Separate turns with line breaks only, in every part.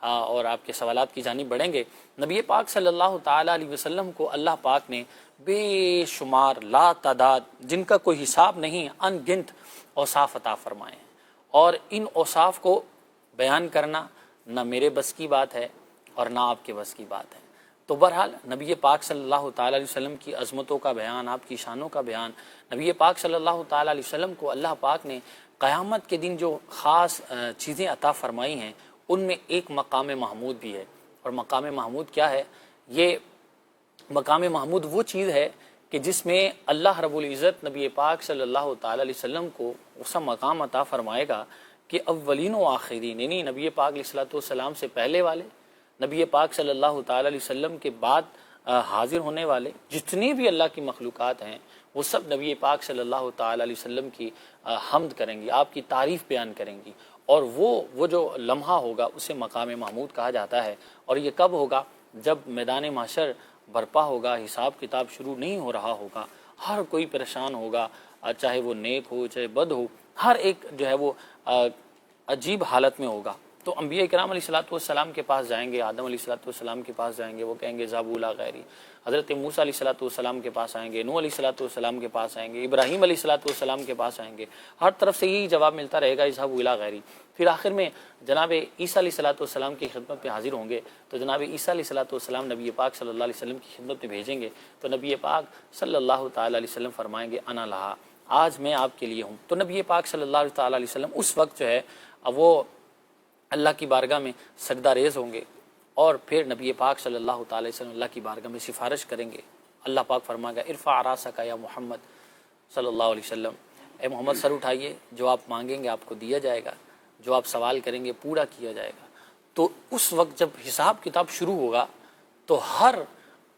اور آپ کے سوالات کی جانب بڑھیں گے. نبی پاک صلی اللہ تعالیٰ علیہ وسلم کو اللہ پاک نے بے شمار لا تعداد جن کا کوئی حساب نہیں ان گنت اوصاف عطا فرمائے ہیں، اور ان اوصاف کو بیان کرنا نہ میرے بس کی بات ہے اور نہ آپ کے بس کی بات ہے. تو بہرحال نبی پاک صلی اللہ تعالیٰ علیہ وسلم کی عظمتوں کا بیان، آپ کی شانوں کا بیان، نبی پاک صلی اللہ تعالیٰ علیہ وسلم کو اللہ پاک نے قیامت کے دن جو خاص چیزیں عطا فرمائی ہیں ان میں ایک مقام محمود بھی ہے. اور مقام محمود کیا ہے؟ یہ مقام محمود وہ چیز ہے کہ جس میں اللہ رب العزت نبی پاک صلی اللہ تعالیٰ علیہ وسلم کو اسا مقام عطا فرمائے گا کہ اولین و آخرین، یعنی نبی پاک علیہ الصلوۃ والسلام سے پہلے والے، نبی پاک صلی اللہ تعالیٰ علیہ وسلم کے بعد حاضر ہونے والے جتنی بھی اللہ کی مخلوقات ہیں وہ سب نبی پاک صلی اللہ تعالیٰ علیہ وسلم کی حمد کریں گی، آپ کی تعریف بیان کریں گی. اور وہ جو لمحہ ہوگا اسے مقام محمود کہا جاتا ہے. اور یہ کب ہوگا؟ جب میدان محشر برپا ہوگا، حساب کتاب شروع نہیں ہو رہا ہوگا، ہر کوئی پریشان ہوگا، چاہے وہ نیک ہو چاہے بد ہو، ہر ایک جو ہے وہ عجیب حالت میں ہوگا. تو انبیاء کرام علیہ الصلوۃ والسلام کے پاس جائیں گے، آدم علیہ الصلوۃ والسلام کے پاس جائیں گے، وہ کہیں گے ذهبوا الی غیری. حضرت موسیٰ علیہ الصلوۃ والسلام کے پاس آئیں گے، نوح علیہ الصلوۃ والسلام کے پاس آئیں گے، ابراہیم علیہ الصلوۃ والسلام کے پاس آئیں گے. ہر طرف سے یہی جواب ملتا رہے گا ذهبوا الی غیری. پھر آخر میں جناب عیسیٰ علیہ الصلوۃ والسلام کی خدمت میں حاضر ہوں گے. تو جناب عیسیٰ علیہ الصلوۃ والسلام نبی پاک صلی اللہ علیہ وسلم کی خدمت میں بھیجیں گے. تو نبی پاک صلی اللہ تعالیٰ علیہ وسلم فرمائیں گے انا لہا، آج میں آپ کے لیے ہوں. تو نبی پاک صلی اللہ تعالیٰ علیہ وسلم اس وقت جو ہے وہ اللہ کی بارگاہ میں سجدہ ریز ہوں گے، اور پھر نبی پاک صلی اللہ تعالیٰ علیہ وسلم اللہ کی بارگاہ میں سفارش کریں گے. اللہ پاک فرمائے گا ارفع راسک یا محمد صلی اللہ علیہ وسلم، اے محمد سر اٹھائیے، جو آپ مانگیں گے آپ کو دیا جائے گا، جو آپ سوال کریں گے پورا کیا جائے گا. تو اس وقت جب حساب کتاب شروع ہوگا تو ہر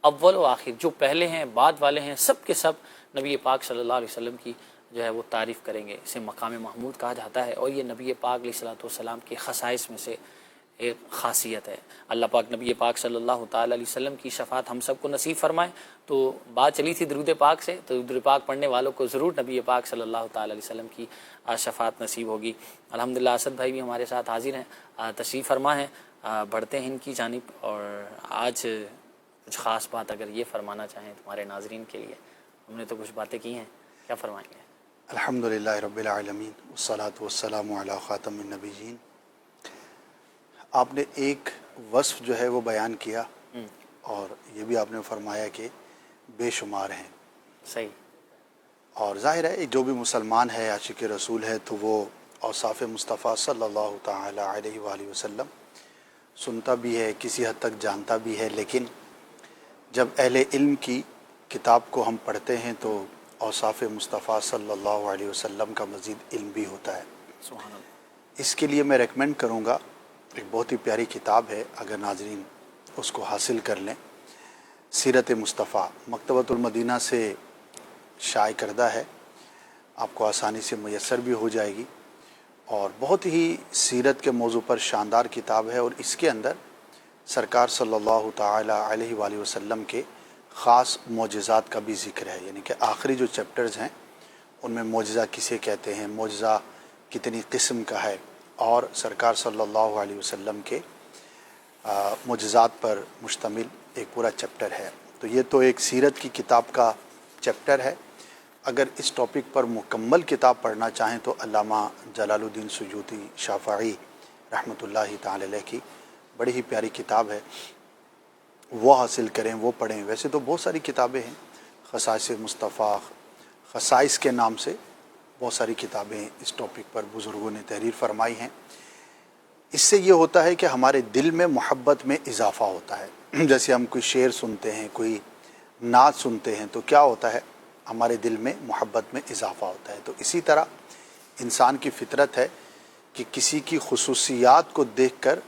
اول و آخر جو پہلے ہیں بعد والے ہیں سب کے سب نبی پاک صلی اللہ علیہ وسلم کی جو ہے وہ تعریف کریں گے. اسے مقام محمود کہا جاتا ہے، اور یہ نبی پاک علیہ الصلوۃ والسلام کے خصائص میں سے ایک خاصیت ہے. اللہ پاک نبی پاک صلی اللہ تعالیٰ علیہ وسلم کی شفاعت ہم سب کو نصیب فرمائے. تو بات چلی تھی درود پاک سے، تو درود پاک پڑھنے والوں کو ضرور نبی پاک صلی اللہ تعالیٰ علیہ وسلم کی شفاعت نصیب ہوگی. الحمدللہ اسد بھائی بھی ہمارے ساتھ حاضر ہیں، تشریف فرما ہیں. بڑھتے ہیں ان کی جانب، اور آج کچھ خاص بات اگر یہ فرمانا چاہیں تمہارے ناظرین کے لیے. ہم نے تو کچھ باتیں کی ہیں، کیا فرمائیں گے؟
الحمدللہ رب العالمین والصلاة والسلام علی خاتم النبیین. آپ نے ایک وصف جو ہے وہ بیان کیا، اور یہ بھی آپ نے فرمایا کہ بے شمار ہیں.
صحیح.
اور ظاہر ہے جو بھی مسلمان ہے، عاشق رسول ہے، تو وہ اوصاف مصطفیٰ صلی اللہ تعالی علیہ وآلہ وسلم سنتا بھی ہے، کسی حد تک جانتا بھی ہے. لیکن جب اہل علم کی کتاب کو ہم پڑھتے ہیں تو اوصاف مصطفیٰ صلی اللہ علیہ وسلم کا مزید علم بھی ہوتا ہے.
سبحان اللہ.
اس کے لیے میں ریکمینڈ کروں گا، ایک بہت ہی پیاری کتاب ہے، اگر ناظرین اس کو حاصل کر لیں. سیرت مصطفیٰ مکتبۃ المدینہ سے شائع کردہ ہے، آپ کو آسانی سے میسر بھی ہو جائے گی، اور بہت ہی سیرت کے موضوع پر شاندار کتاب ہے. اور اس کے اندر سرکار صلی اللہ تعالی علیہ وآلہ وسلم کے خاص معجزات کا بھی ذکر ہے. یعنی کہ آخری جو چیپٹرز ہیں ان میں معجزہ کسے کہتے ہیں، معجزہ کتنی قسم کا ہے، اور سرکار صلی اللہ علیہ وسلم کے معجزات پر مشتمل ایک پورا چیپٹر ہے. تو یہ تو ایک سیرت کی کتاب کا چیپٹر ہے. اگر اس ٹاپک پر مکمل کتاب پڑھنا چاہیں تو علامہ جلال الدین سیوطی شافعی رحمۃ اللہ تعالی علیہ کی بڑی ہی پیاری کتاب ہے، وہ حاصل کریں، وہ پڑھیں. ویسے تو بہت ساری کتابیں ہیں، خصائص مصطفیٰ، خصائص کے نام سے بہت ساری کتابیں اس ٹاپک پر بزرگوں نے تحریر فرمائی ہیں. اس سے یہ ہوتا ہے کہ ہمارے دل میں محبت میں اضافہ ہوتا ہے. جیسے ہم کوئی شعر سنتے ہیں، کوئی نعت سنتے ہیں، تو کیا ہوتا ہے؟ ہمارے دل میں محبت میں اضافہ ہوتا ہے. تو اسی طرح انسان کی فطرت ہے کہ کسی کی خصوصیات کو دیکھ کر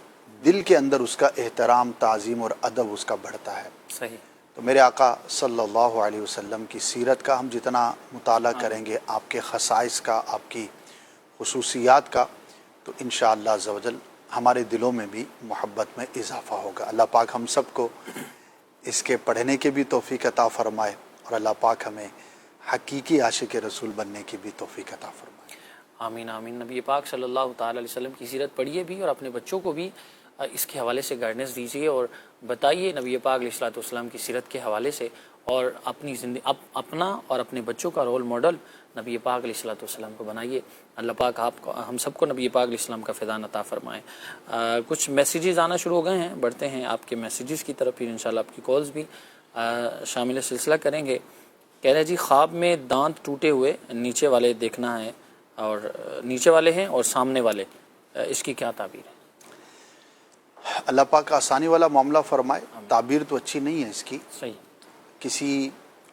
دل کے اندر اس کا احترام، تعظیم اور ادب اس کا بڑھتا ہے.
صحیح.
تو میرے آقا صلی اللہ علیہ وسلم کی سیرت کا ہم جتنا مطالعہ کریں گے، آپ کے خصائص کا، آپ کی خصوصیات کا، تو انشاءاللہ عز و جل ہمارے دلوں میں بھی محبت میں اضافہ ہوگا. اللہ پاک ہم سب کو اس کے پڑھنے کے بھی توفیق عطا فرمائے، اور اللہ پاک ہمیں حقیقی عاشق رسول بننے کی بھی توفیق عطا فرمائے.
آمین آمین. نبی پاک صلی اللہ تعالی علیہ وسلم کی سیرت پڑھیے بھی، اور اپنے بچوں کو بھی اس کے حوالے سے گائیڈنس دیجیے اور بتائیے نبی پاک علیہ الصلوۃ والسلام کی سیرت کے حوالے سے، اور اپنی زندگی اپنا اور اپنے بچوں کا رول ماڈل نبی پاک علیہ الصلوۃ والسلام کو بنائیے۔ اللہ پاک آپ کو، ہم سب کو نبی پاک علیہ السلام کا فیضان عطا فرمائے۔ کچھ میسیجز آنا شروع ہو گئے ہیں، بڑھتے ہیں آپ کے میسیجز کی طرف، پھر انشاءاللہ آپ کی کالز بھی شامل سلسلہ کریں گے۔ کہہ رہے جی خواب میں دانت ٹوٹے ہوئے نیچے والے دیکھنا ہے، اور نیچے والے ہیں اور سامنے والے، اس کی کیا تعبیر ہے؟
اللہ پاک آسانی والا معاملہ فرمائے۔ تعبیر تو اچھی نہیں ہے اس کی۔
صحیح۔
کسی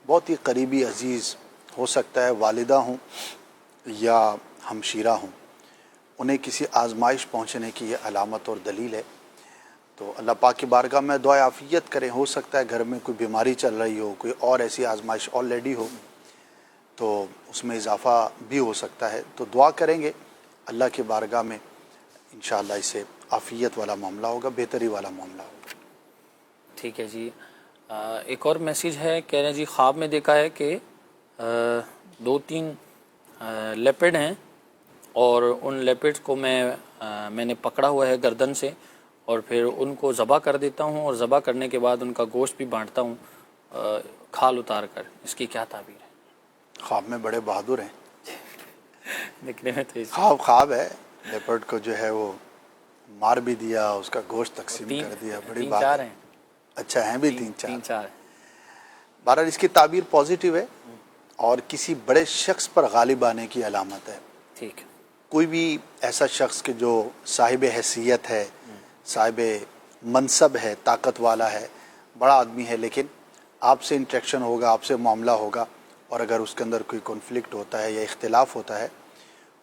بہت ہی قریبی عزیز، ہو سکتا ہے والدہ ہوں یا ہمشیرہ ہوں، انہیں کسی آزمائش پہنچنے کی یہ علامت اور دلیل ہے، تو اللہ پاک کی بارگاہ میں دعائے عافیت کریں۔ ہو سکتا ہے گھر میں کوئی بیماری چل رہی ہو، کوئی اور ایسی آزمائش آلریڈی ہو، تو اس میں اضافہ بھی ہو سکتا ہے، تو دعا کریں گے اللہ کی بارگاہ میں، انشاءاللہ اسے عافیت والا معاملہ ہوگا، بہتری والا معاملہ ہوگا۔
ٹھیک ہے جی۔ ایک اور میسیج ہے، کہہ رہے ہیں جی خواب میں دیکھا ہے کہ 2-3 لیپڈ ہیں، اور ان لیپڈ کو میں نے پکڑا ہوا ہے گردن سے، اور پھر ان کو ذبح کر دیتا ہوں، اور ذبح کرنے کے بعد ان کا گوشت بھی بانٹتا ہوں کھال اتار کر۔ اس کی کیا تعبیر ہے؟
خواب میں بڑے بہادر ہیں،
دیکھنے میں تو
خواب ہے، لیپرڈ کو جو ہے وہ مار بھی دیا، اس کا گوشت تقسیم کر دیا، بڑی بات
3-4
ہے۔
ہیں،
اچھا ہیں بھی 3-4
3-4 ہیں۔
بہرحال اس کی تعبیر پازیٹیو ہے، اور کسی بڑے شخص پر غالب آنے کی علامت ہے۔
ٹھیک ہے۔
کوئی بھی ایسا شخص کہ جو صاحب حیثیت ہے، صاحب منصب ہے، طاقت والا ہے، بڑا آدمی ہے، لیکن آپ سے انٹریکشن ہوگا، آپ سے معاملہ ہوگا، اور اگر اس کے اندر کوئی کنفلکٹ ہوتا ہے یا اختلاف ہوتا ہے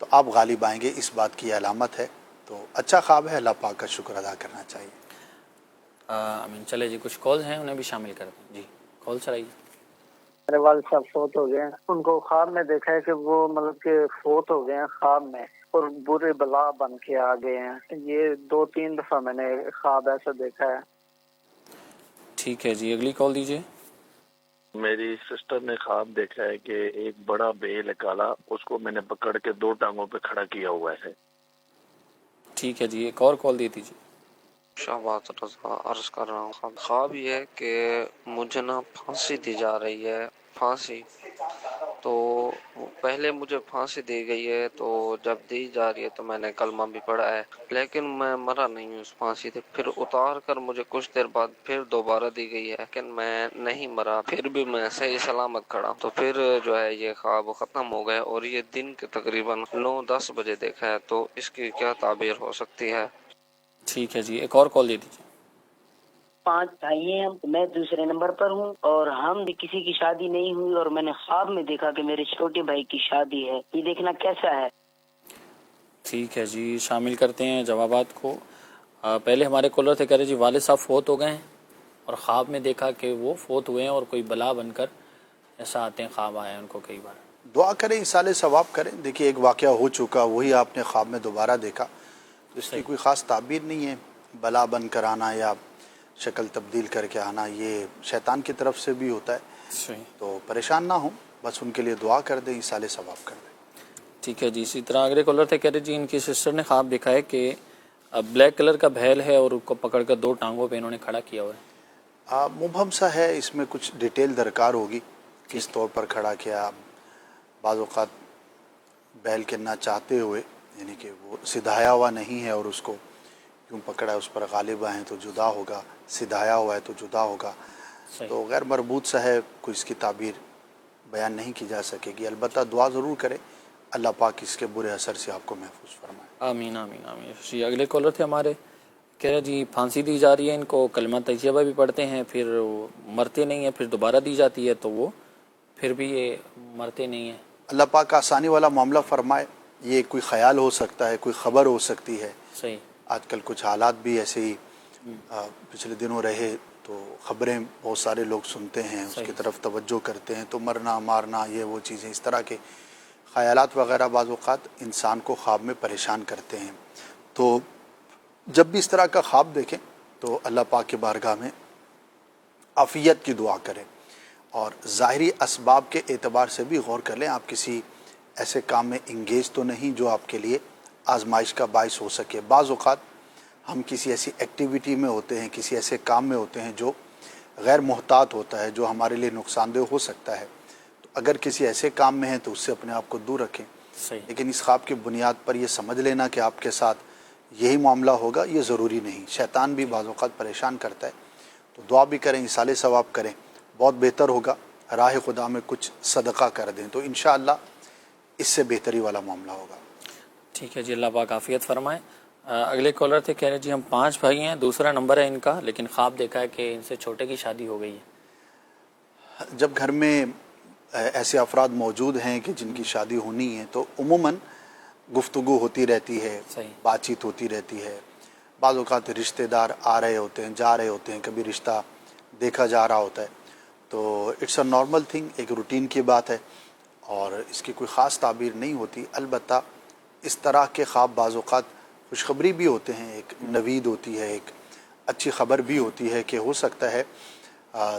تو آپ غالب آئیں گے، اس بات کی علامت ہے۔ تو اچھا خواب ہے، اللہ پاک کا شکر ادا کرنا چاہیے۔
امین۔ چلے جی کچھ کالز ہیں، انہیں بھی شامل کر دیں جی، کال چلائیے۔
میرے والد صاحب فوت ہو گئے ہیں، ان کو خواب میں دیکھا ہے کہ وہ مطلب کہ فوت ہو گئے ہیں خواب میں، اور برے بلا بن کے آ گئے ہیں۔ یہ 2-3 دفعہ میں نے خواب ایسا دیکھا ہے۔
ٹھیک ہے جی، اگلی کال دیجیے۔
میری سسٹر نے خواب دیکھا ہے کہ ایک بڑا بیل ہے کالا، اس کو میں نے پکڑ کے 2 ٹانگوں پہ کھڑا کیا ہوا ہے۔
ٹھیک ہے جی، ایک اور کال دے دیجیے۔
شہباز رضا عرض کر رہا ہوں، خواب یہ ہے کہ مجھے نا پھانسی دی جا رہی ہے، پھانسی۔ تو پہلے مجھے پھانسی دی گئی ہے، تو جب دی جا رہی ہے تو میں نے کلمہ بھی پڑھا ہے، لیکن میں مرا نہیں ہوں اس پھانسی سے۔ پھر اتار کر مجھے کچھ دیر بعد پھر دوبارہ دی گئی ہے، لیکن میں نہیں مرا، پھر بھی میں صحیح سلامت کھڑا۔ تو پھر جو ہے یہ خواب ختم ہو گئے، اور یہ دن کے تقریباً 9-10 بجے دیکھا ہے، تو اس کی کیا تعبیر ہو سکتی ہے؟
ٹھیک ہے جی، ایک اور کال دے دیجیے۔
5 بھائی ہیں، میں دوسرے نمبر پر ہوں، اور ہم بھی کسی کی شادی نہیں ہوئی، اور میں نے خواب میں دیکھا کہ میرے چھوٹے بھائی کی شادی ہے۔ یہ دیکھنا کیسا ہے؟
ٹھیک ہے جی، شامل کرتے ہیں جوابات کو۔ پہلے ہمارے کالر تھے، کہہ رہے جی والد صاحب فوت ہو گئے ہیں، اور خواب میں دیکھا کہ وہ فوت ہوئے ہیں، اور کوئی بلا بن کر ایسا آتے ہیں، خواب آئے ہیں ان کو کئی بار۔
دعا کریں، ایصال ثواب کریں۔ دیکھیے ایک واقعہ ہو چکا، وہی آپ نے خواب میں دوبارہ دیکھا، تو اس کی کوئی خاص تعبیر نہیں ہے۔ بلا بن کر آنا یا شکل تبدیل کر کے آنا، یہ شیطان کی طرف سے بھی ہوتا ہے،
صحیح۔
تو پریشان نہ ہوں، بس ان کے لیے دعا کر دیں، ایصال ثواب کر دیں۔
ٹھیک ہے جی، اسی طرح اگلے کالر تھے، کہہ رہے جی ان کی سسٹر نے خواب دیکھا ہے کہ بلیک کلر کا بھیل ہے، اور اس کو پکڑ کر 2 ٹانگوں پہ انہوں نے کھڑا کیا ہوا ہے۔
مبہم سا ہے، اس میں کچھ ڈیٹیل درکار ہوگی، کس طور پر کھڑا کیا۔ بعض اوقات بیل کرنا چاہتے ہوئے، یعنی کہ وہ سدھایا ہوا نہیں ہے اور اس کو کیوں پکڑا ہے، اس پر غالب آئیں تو جدا ہوگا، سدھایا ہوا ہے تو جدا ہوگا، تو غیر مربوط سا ہے، کوئی اس کی تعبیر بیان نہیں کی جا سکے گی۔ البتہ دعا ضرور کرے، اللہ پاک اس کے برے اثر سے آپ کو محفوظ فرمائے۔
آمین آمین آمین۔ جی اگلے کالر تھے ہمارے، کہہ رہے جی پھانسی دی جا رہی ہے ان کو، کلمہ طیبہ بھی پڑھتے ہیں، پھر وہ مرتے نہیں ہیں، پھر دوبارہ دی جاتی ہے تو وہ پھر بھی یہ مرتے نہیں ہیں۔
اللہ پاک آسانی والا معاملہ فرمائے۔ یہ کوئی خیال ہو سکتا ہے، کوئی خبر ہو سکتی ہے۔
صحیح۔
آج کل کچھ حالات بھی ایسے ہی پچھلے دنوں رہے، تو خبریں بہت سارے لوگ سنتے ہیں، اس کی طرف توجہ کرتے ہیں، تو مرنا مارنا یہ وہ چیزیں، اس طرح کے خیالات وغیرہ بعض اوقات انسان کو خواب میں پریشان کرتے ہیں۔ تو جب بھی اس طرح کا خواب دیکھیں تو اللہ پاک کی بارگاہ میں عافیت کی دعا کریں، اور ظاہری اسباب کے اعتبار سے بھی غور کر لیں، آپ کسی ایسے کام میں انگیج تو نہیں جو آپ کے لیے آزمائش کا باعث ہو سکے۔ بعض اوقات ہم کسی ایسی ایکٹیویٹی میں ہوتے ہیں، کسی ایسے کام میں ہوتے ہیں جو غیر محتاط ہوتا ہے، جو ہمارے لیے نقصان دہ ہو سکتا ہے، تو اگر کسی ایسے کام میں ہیں تو اس سے اپنے آپ کو دور رکھیں.
صحیح.
لیکن اس خواب کی بنیاد پر یہ سمجھ لینا کہ آپ کے ساتھ یہی معاملہ ہوگا، یہ ضروری نہیں. شیطان بھی بعض اوقات پریشان کرتا ہے، تو دعا بھی کریں، اصالِ ثواب کریں، بہت بہتر ہوگا. راہ خدا میں کچھ صدقہ کر دیں تو انشاءاللہ اس سے بہتری والا معاملہ ہوگا.
ٹھیک ہے جی، اللہ پاک عافیت فرمائے. اگلے کالر تھے، کہہ رہے جی ہم 5 بھائی ہیں، دوسرا نمبر ہے ان کا، لیکن خواب دیکھا ہے کہ ان سے چھوٹے کی شادی ہو گئی ہے.
جب گھر میں ایسے افراد موجود ہیں کہ جن کی شادی ہونی ہے تو عموماً گفتگو ہوتی رہتی ہے،
صحیح.
بات چیت ہوتی رہتی ہے. بعض اوقات رشتہ دار آ رہے ہوتے ہیں، جا رہے ہوتے ہیں، کبھی رشتہ دیکھا جا رہا ہوتا ہے، تو اٹس اے نارمل تھنگ، ایک روٹین کی بات ہے اور اس کی کوئی خاص تعبیر نہیں ہوتی. البتہ اس طرح کے خواب بعض اوقات خوشخبری بھی ہوتے ہیں، ایک نوید ہوتی ہے، ایک اچھی خبر بھی ہوتی ہے کہ ہو سکتا ہے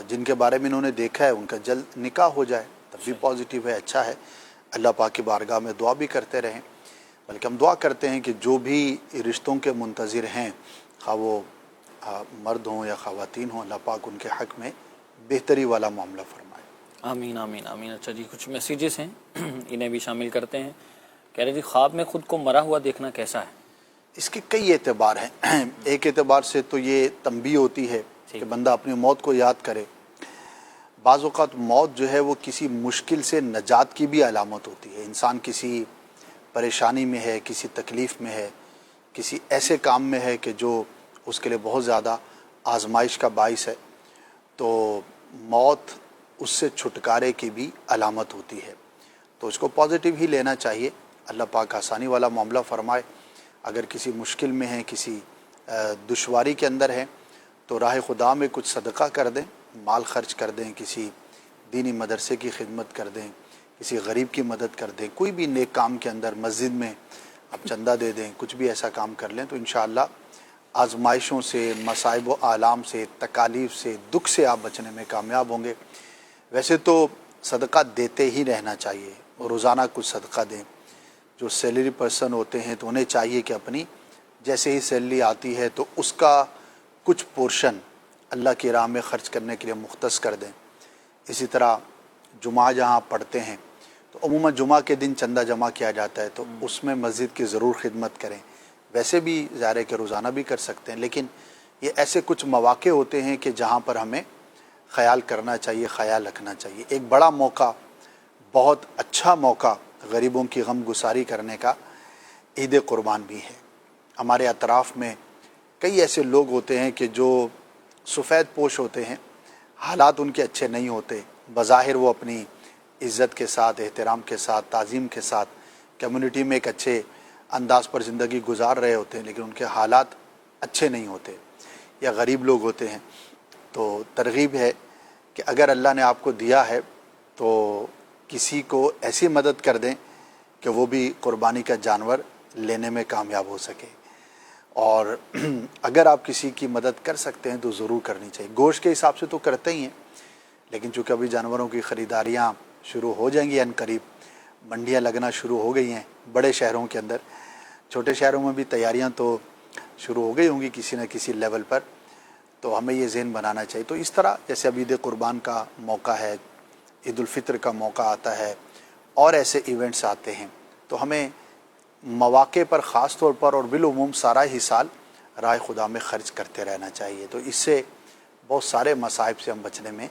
جن کے بارے میں انہوں نے دیکھا ہے ان کا جلد نکاح ہو جائے، تب بھی پازیٹیو ہے، اچھا ہے. اللہ پاک کی بارگاہ میں دعا بھی کرتے رہیں. بلکہ ہم دعا کرتے ہیں کہ جو بھی رشتوں کے منتظر ہیں، خواہ وہ مرد ہوں یا خواتین ہوں، اللہ پاک ان کے حق میں بہتری والا معاملہ فرمائے.
آمین آمین آمین. اچھا جی، کچھ میسیجز ہیں انہیں بھی شامل کرتے ہیں. کہہ رہے جی خواب میں خود کو مرا ہوا دیکھنا کیسا ہے؟
اس کے کئی اعتبار ہیں. ایک اعتبار سے تو یہ تنبیہ ہوتی ہے کہ بندہ اپنی موت کو یاد کرے. بعض اوقات موت جو ہے وہ کسی مشکل سے نجات کی بھی علامت ہوتی ہے. انسان کسی پریشانی میں ہے، کسی تکلیف میں ہے، کسی ایسے کام میں ہے کہ جو اس کے لیے بہت زیادہ آزمائش کا باعث ہے، تو موت اس سے چھٹکارے کی بھی علامت ہوتی ہے. تو اس کو پازیٹیو ہی لینا چاہیے. اللہ پاک آسانی والا معاملہ فرمائے. اگر کسی مشکل میں ہیں، کسی دشواری کے اندر ہیں، تو راہ خدا میں کچھ صدقہ کر دیں، مال خرچ کر دیں، کسی دینی مدرسے کی خدمت کر دیں، کسی غریب کی مدد کر دیں، کوئی بھی نیک کام کے اندر مسجد میں آپ چندہ دے دیں، کچھ بھی ایسا کام کر لیں تو انشاءاللہ آزمائشوں سے، مصائب و آلام سے، تکالیف سے، دکھ سے آپ بچنے میں کامیاب ہوں گے. ویسے تو صدقہ دیتے ہی رہنا چاہیے، روزانہ کچھ صدقہ دیں. جو سیلری پرسن ہوتے ہیں تو انہیں چاہیے کہ اپنی جیسے ہی سیلری آتی ہے تو اس کا کچھ پورشن اللہ کی راہ میں خرچ کرنے کے لیے مختص کر دیں. اسی طرح جمعہ جہاں پڑھتے ہیں تو عموماً جمعہ کے دن چندہ جمع کیا جاتا ہے، تو اس میں مسجد کی ضرور خدمت کریں. ویسے بھی ظاہر ہے کہ روزانہ بھی کر سکتے ہیں، لیکن یہ ایسے کچھ مواقع ہوتے ہیں کہ جہاں پر ہمیں خیال کرنا چاہیے، خیال رکھنا چاہیے. ایک بڑا موقع، بہت اچھا موقع غریبوں کی غم گساری کرنے کا عید قربان بھی ہے. ہمارے اطراف میں کئی ایسے لوگ ہوتے ہیں کہ جو سفید پوش ہوتے ہیں، حالات ان کے اچھے نہیں ہوتے، بظاہر وہ اپنی عزت کے ساتھ، احترام کے ساتھ، تعظیم کے ساتھ کمیونٹی میں ایک اچھے انداز پر زندگی گزار رہے ہوتے ہیں، لیکن ان کے حالات اچھے نہیں ہوتے، یا غریب لوگ ہوتے ہیں. تو ترغیب ہے کہ اگر اللہ نے آپ کو دیا ہے تو کسی کو ایسی مدد کر دیں کہ وہ بھی قربانی کا جانور لینے میں کامیاب ہو سکے. اور اگر آپ کسی کی مدد کر سکتے ہیں تو ضرور کرنی چاہیے. گوشت کے حساب سے تو کرتے ہی ہیں، لیکن چونکہ ابھی جانوروں کی خریداریاں شروع ہو جائیں گی عنقریب، منڈیاں لگنا شروع ہو گئی ہیں بڑے شہروں کے اندر، چھوٹے شہروں میں بھی تیاریاں تو شروع ہو گئی ہوں گی کسی نہ کسی لیول پر. تو ہمیں یہ ذہن بنانا چاہیے. تو اس طرح جیسے اب عید قربان کا موقع ہے، عید الفطر کا موقع آتا ہے، اور ایسے ایونٹس آتے ہیں، تو ہمیں مواقع پر خاص طور پر اور بالعموم سارا ہی سال راہ خدا میں خرچ کرتے رہنا چاہیے. تو اس سے بہت سارے مصائب سے ہم بچنے میں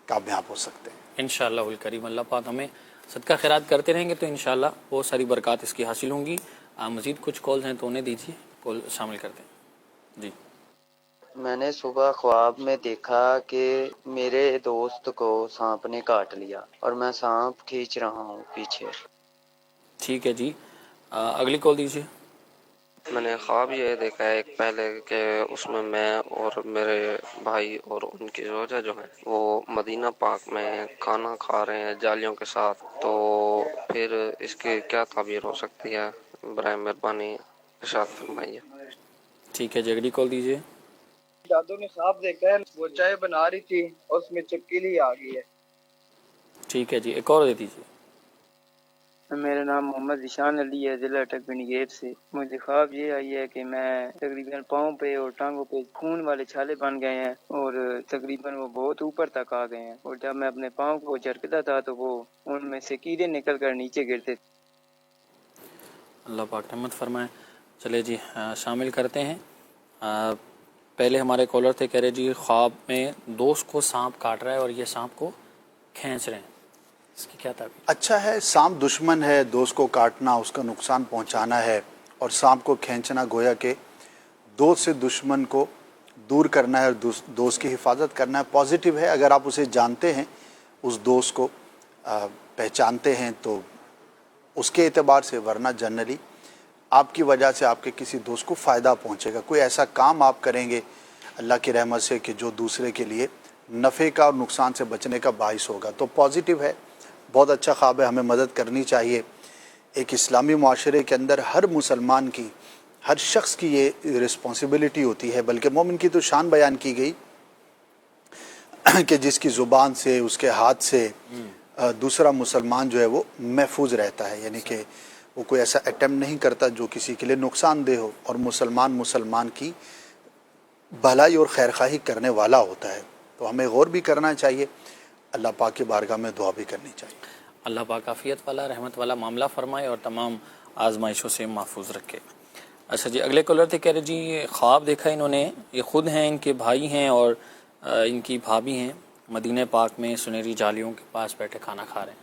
کامیاب ہو سکتے ہیں
انشاءاللہ الکریم. اللہ پاک ہمیں صدقہ خیرات کرتے رہیں گے تو انشاءاللہ بہت ساری برکات اس کی حاصل ہوں گی. مزید کچھ کالز ہیں تو انہیں دیجیے، کال شامل کرتے ہیں. جی.
میں نے صبح خواب میں دیکھا کہ میرے دوست کو سانپ نے کاٹ لیا اور میں سانپ کھینچ رہا ہوں پیچھے.
ٹھیک ہے جی، اگلی کال دیجیے.
میں نے خواب یہ دیکھا ہے ایک پہلے کہ اس میں اور میرے بھائی اور ان کی زوجہ جو ہیں وہ مدینہ پاک میں کھانا کھا رہے ہیں جالیوں کے ساتھ. تو پھر اس کی کیا تعبیر ہو سکتی ہے؟ برائے مہربانی ارشاد فرمائیے.
ٹھیک ہے جی، اگلی کال دیجیے.
دادو نے خواب دیکھا ہے وہ چائے بنا رہی تھی اور اس میں چپکلی آ گئی ہے.
ٹھیک ہے جی، ایک اور دے دیجیے.
میرا نام محمد ذیشان علی ہے، ضلع اٹک پنڈی گیٹ سے۔ مجھے خواب یہ آئی ہے کہ میں تقریباً پاؤں پہ اور ٹانگوں پہ خون والے چھالے بن گئے ہیں اور تقریباً وہ بہت اوپر تک آ گئے ہیں، اور جب میں اپنے پاؤں کو جھٹکتا تھا تو وہ ان میں سے کیڑے نکل کر نیچے گرتے تھے۔
اللہ پاک رحمت فرمائے۔ چلے جی شامل کرتے ہیں۔ پہلے ہمارے کالر تھے، کہہ رہے جی خواب میں دوست کو سانپ کاٹ رہا ہے اور یہ سانپ کو کھینچ رہے ہیں، اس کی کیا تعبیر؟
اچھا ہے، سانپ دشمن ہے، دوست کو کاٹنا، اس کا نقصان پہنچانا ہے، اور سانپ کو کھینچنا گویا کہ دوست سے دشمن کو دور کرنا ہے اور دوست کی حفاظت کرنا ہے۔ پازیٹیو ہے، اگر آپ اسے جانتے ہیں، اس دوست کو پہچانتے ہیں تو اس کے اعتبار سے، ورنہ جنرلی آپ کی وجہ سے آپ کے کسی دوست کو فائدہ پہنچے گا۔ کوئی ایسا کام آپ کریں گے اللہ کی رحمت سے کہ جو دوسرے کے لیے نفع کا اور نقصان سے بچنے کا باعث ہوگا، تو پازیٹیو ہے، بہت اچھا خواب ہے، ہمیں مدد کرنی چاہیے۔ ایک اسلامی معاشرے کے اندر ہر مسلمان کی، ہر شخص کی یہ رسپانسبلٹی ہوتی ہے، بلکہ مومن کی تو شان بیان کی گئی کہ جس کی زبان سے، اس کے ہاتھ سے دوسرا مسلمان جو ہے وہ محفوظ رہتا ہے، یعنی کہ وہ کوئی ایسا اٹیمپٹ نہیں کرتا جو کسی کے لیے نقصان دہ ہو، اور مسلمان کی بھلائی اور خیرخواہی کرنے والا ہوتا ہے۔ تو ہمیں غور بھی کرنا چاہیے، اللہ پاک کی بارگاہ میں دعا بھی کرنی چاہیے۔
اللہ پاک عافیت والا، رحمت والا معاملہ فرمائے اور تمام آزمائشوں سے محفوظ رکھے۔ اچھا جی اگلے کالر تھے، کہہ رہے جی یہ خواب دیکھا انہوں نے، یہ خود ہیں، ان کے بھائی ہیں اور ان کی بھابھی ہیں، مدینہ پاک میں سنہری جالیوں کے پاس بیٹھے کھانا کھا رہے ہیں۔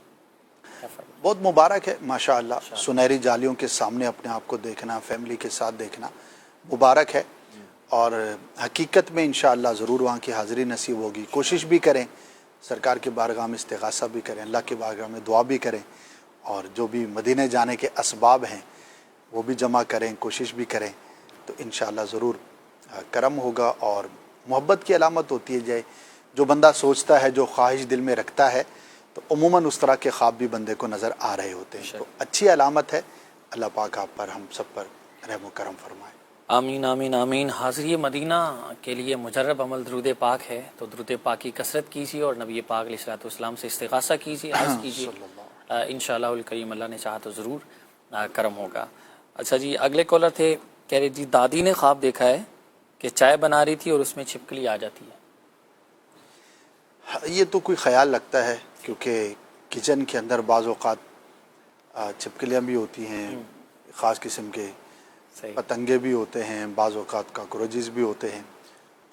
بہت مبارک ہے، ماشاءاللہ، سنہری جالیوں کے سامنے اپنے آپ کو دیکھنا، فیملی کے ساتھ دیکھنا مبارک ہے، اور حقیقت میں انشاءاللہ ضرور وہاں کی حاضری نصیب ہوگی۔ کوشش بھی کریں، سرکار کی بارگاہ میں استغاثہ بھی کریں، اللہ کی بارگاہ میں دعا بھی کریں، اور جو بھی مدینے جانے کے اسباب ہیں وہ بھی جمع کریں، کوشش بھی کریں، تو انشاءاللہ ضرور کرم ہوگا۔ اور محبت کی علامت ہوتی ہے جو بندہ سوچتا ہے، جو خواہش دل میں رکھتا ہے، تو عموماً اس طرح کے خواب بھی بندے کو نظر آ رہے ہوتے ہیں، تو اچھی علامت ہے۔ اللہ پاک آپ پر، ہم سب پر رحم و کرم فرمائے۔
آمین آمین آمین۔ حاضری مدینہ کے لیے مجرب عمل درود پاک ہے، تو درود پاک کی کثرت کیجیے اور نبی پاک علیہ الصلوۃ والسلام سے استغاثہ کیجیے، عرض کیجیے، انشاءاللہ الکریم اللہ نے چاہا تو ضرور کرم ہوگا۔ اچھا جی اگلے کالر تھے، کہہ رہے جی دادی نے خواب دیکھا ہے کہ چائے بنا رہی تھی اور اس میں چھپکلی آ جاتی ہے۔
یہ تو کوئی خیال لگتا ہے، کیونکہ کچن کے اندر بعض اوقات چھپکلیاں بھی ہوتی ہیں، خاص قسم کے پتنگے بھی ہوتے ہیں، بعض اوقات کاکروچز بھی ہوتے ہیں،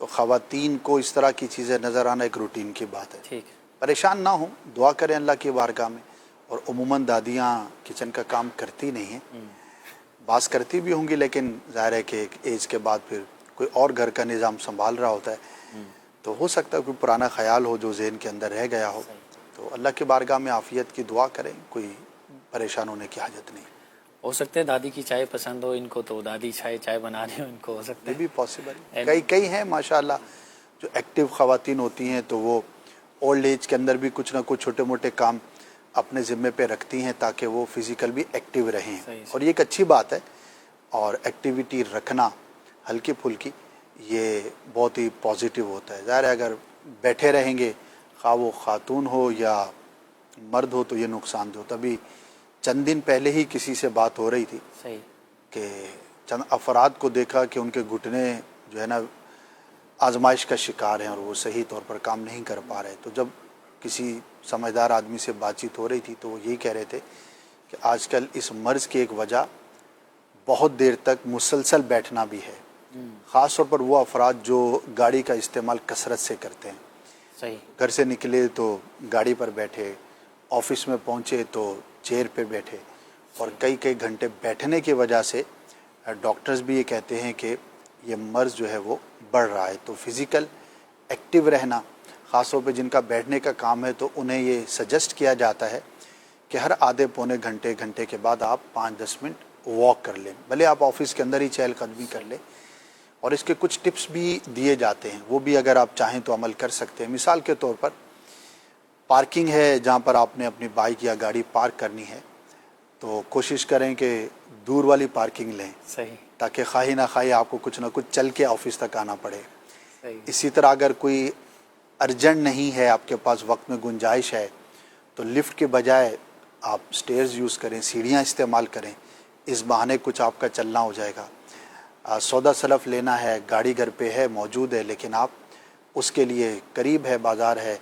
تو خواتین کو اس طرح کی چیزیں نظر آنا ایک روٹین کی بات ہے۔ پریشان نہ ہوں، دعا کریں اللہ کی بارگاہ میں، اور عموماً دادیاں کچن کا کام کرتی نہیں ہیں، بعض کرتی بھی ہوں گی، لیکن ظاہر ہے کہ ایک ایج کے بعد پھر کوئی اور گھر کا نظام سنبھال رہا ہوتا ہے، تو ہو سکتا ہے کوئی پرانا خیال ہو جو ذہن کے اندر رہ گیا ہو، تو اللہ کی بارگاہ میں عافیت کی دعا کریں، کوئی پریشان ہونے کی حاجت نہیں۔
ہو سکتا ہے دادی کی چائے پسند ہو ان کو، تو دادی چائے بنا رہی ہو ان کو، ہو سکتا ہے
یہ بھی پاسبل ہے۔ کئی ہیں ماشاءاللہ جو ایکٹیو خواتین ہوتی ہیں، تو وہ اولڈ ایج کے اندر بھی کچھ نہ کچھ چھوٹے موٹے کام اپنے ذمے پہ رکھتی ہیں تاکہ وہ فزیکل بھی ایکٹیو رہیں، اور یہ ایک اچھی بات ہے، اور ایکٹیویٹی رکھنا ہلکی پھلکی یہ بہت ہی پازیٹیو ہوتا ہے۔ ظاہر ہے اگر بیٹھے رہیں گے، خواہ وہ خاتون ہو یا مرد ہو، تو یہ نقصان دہ ہوتا۔ ابھی چند دن پہلے ہی کسی سے بات ہو رہی تھی کہ چند افراد کو دیکھا کہ ان کے گھٹنے جو ہے نا آزمائش کا شکار ہیں اور وہ صحیح طور پر کام نہیں کر پا رہے، تو جب کسی سمجھدار آدمی سے بات چیت ہو رہی تھی تو وہ یہی کہہ رہے تھے کہ آج کل اس مرض کی ایک وجہ بہت دیر تک مسلسل بیٹھنا بھی ہے، خاص طور پر وہ افراد جو گاڑی کا استعمال کثرت سے کرتے ہیں، گھر سے نکلے تو گاڑی پر بیٹھے، آفس میں پہنچے تو چیئر پہ بیٹھے، اور کئی گھنٹے بیٹھنے کی وجہ سے ڈاکٹرز بھی یہ کہتے ہیں کہ یہ مرض جو ہے وہ بڑھ رہا ہے۔ تو فزیکل ایکٹیو رہنا، خاص طور پہ جن کا بیٹھنے کا کام ہے، تو انہیں یہ سجیسٹ کیا جاتا ہے کہ ہر آدھے پونے گھنٹے کے بعد آپ 5-10 منٹ واک کر لیں، بھلے آپ آفس کے اندر ہی چہل قدمی کر لیں، اور اس کے کچھ ٹپس بھی دیے جاتے ہیں، وہ بھی اگر آپ چاہیں تو عمل کر سکتے ہیں۔ مثال کے طور پر پارکنگ ہے جہاں پر آپ نے اپنی بائک یا گاڑی پارک کرنی ہے، تو کوشش کریں کہ دور والی پارکنگ لیں، تاکہ خواہی نہ خواہی آپ کو کچھ نہ کچھ چل کے آفس تک آنا پڑے۔ اسی طرح اگر کوئی ارجنٹ نہیں ہے، آپ کے پاس وقت میں گنجائش ہے، تو لفٹ کے بجائے آپ سٹیئرز یوز کریں, سیڑھیاں استعمال کریں, اس بہانے کچھ آپ کا چلنا ہو جائے گا. سودا سلف لینا ہے, گاڑی گھر پہ ہے, موجود ہے, لیکن آپ اس کے لیے قریب ہے, بازار ہے,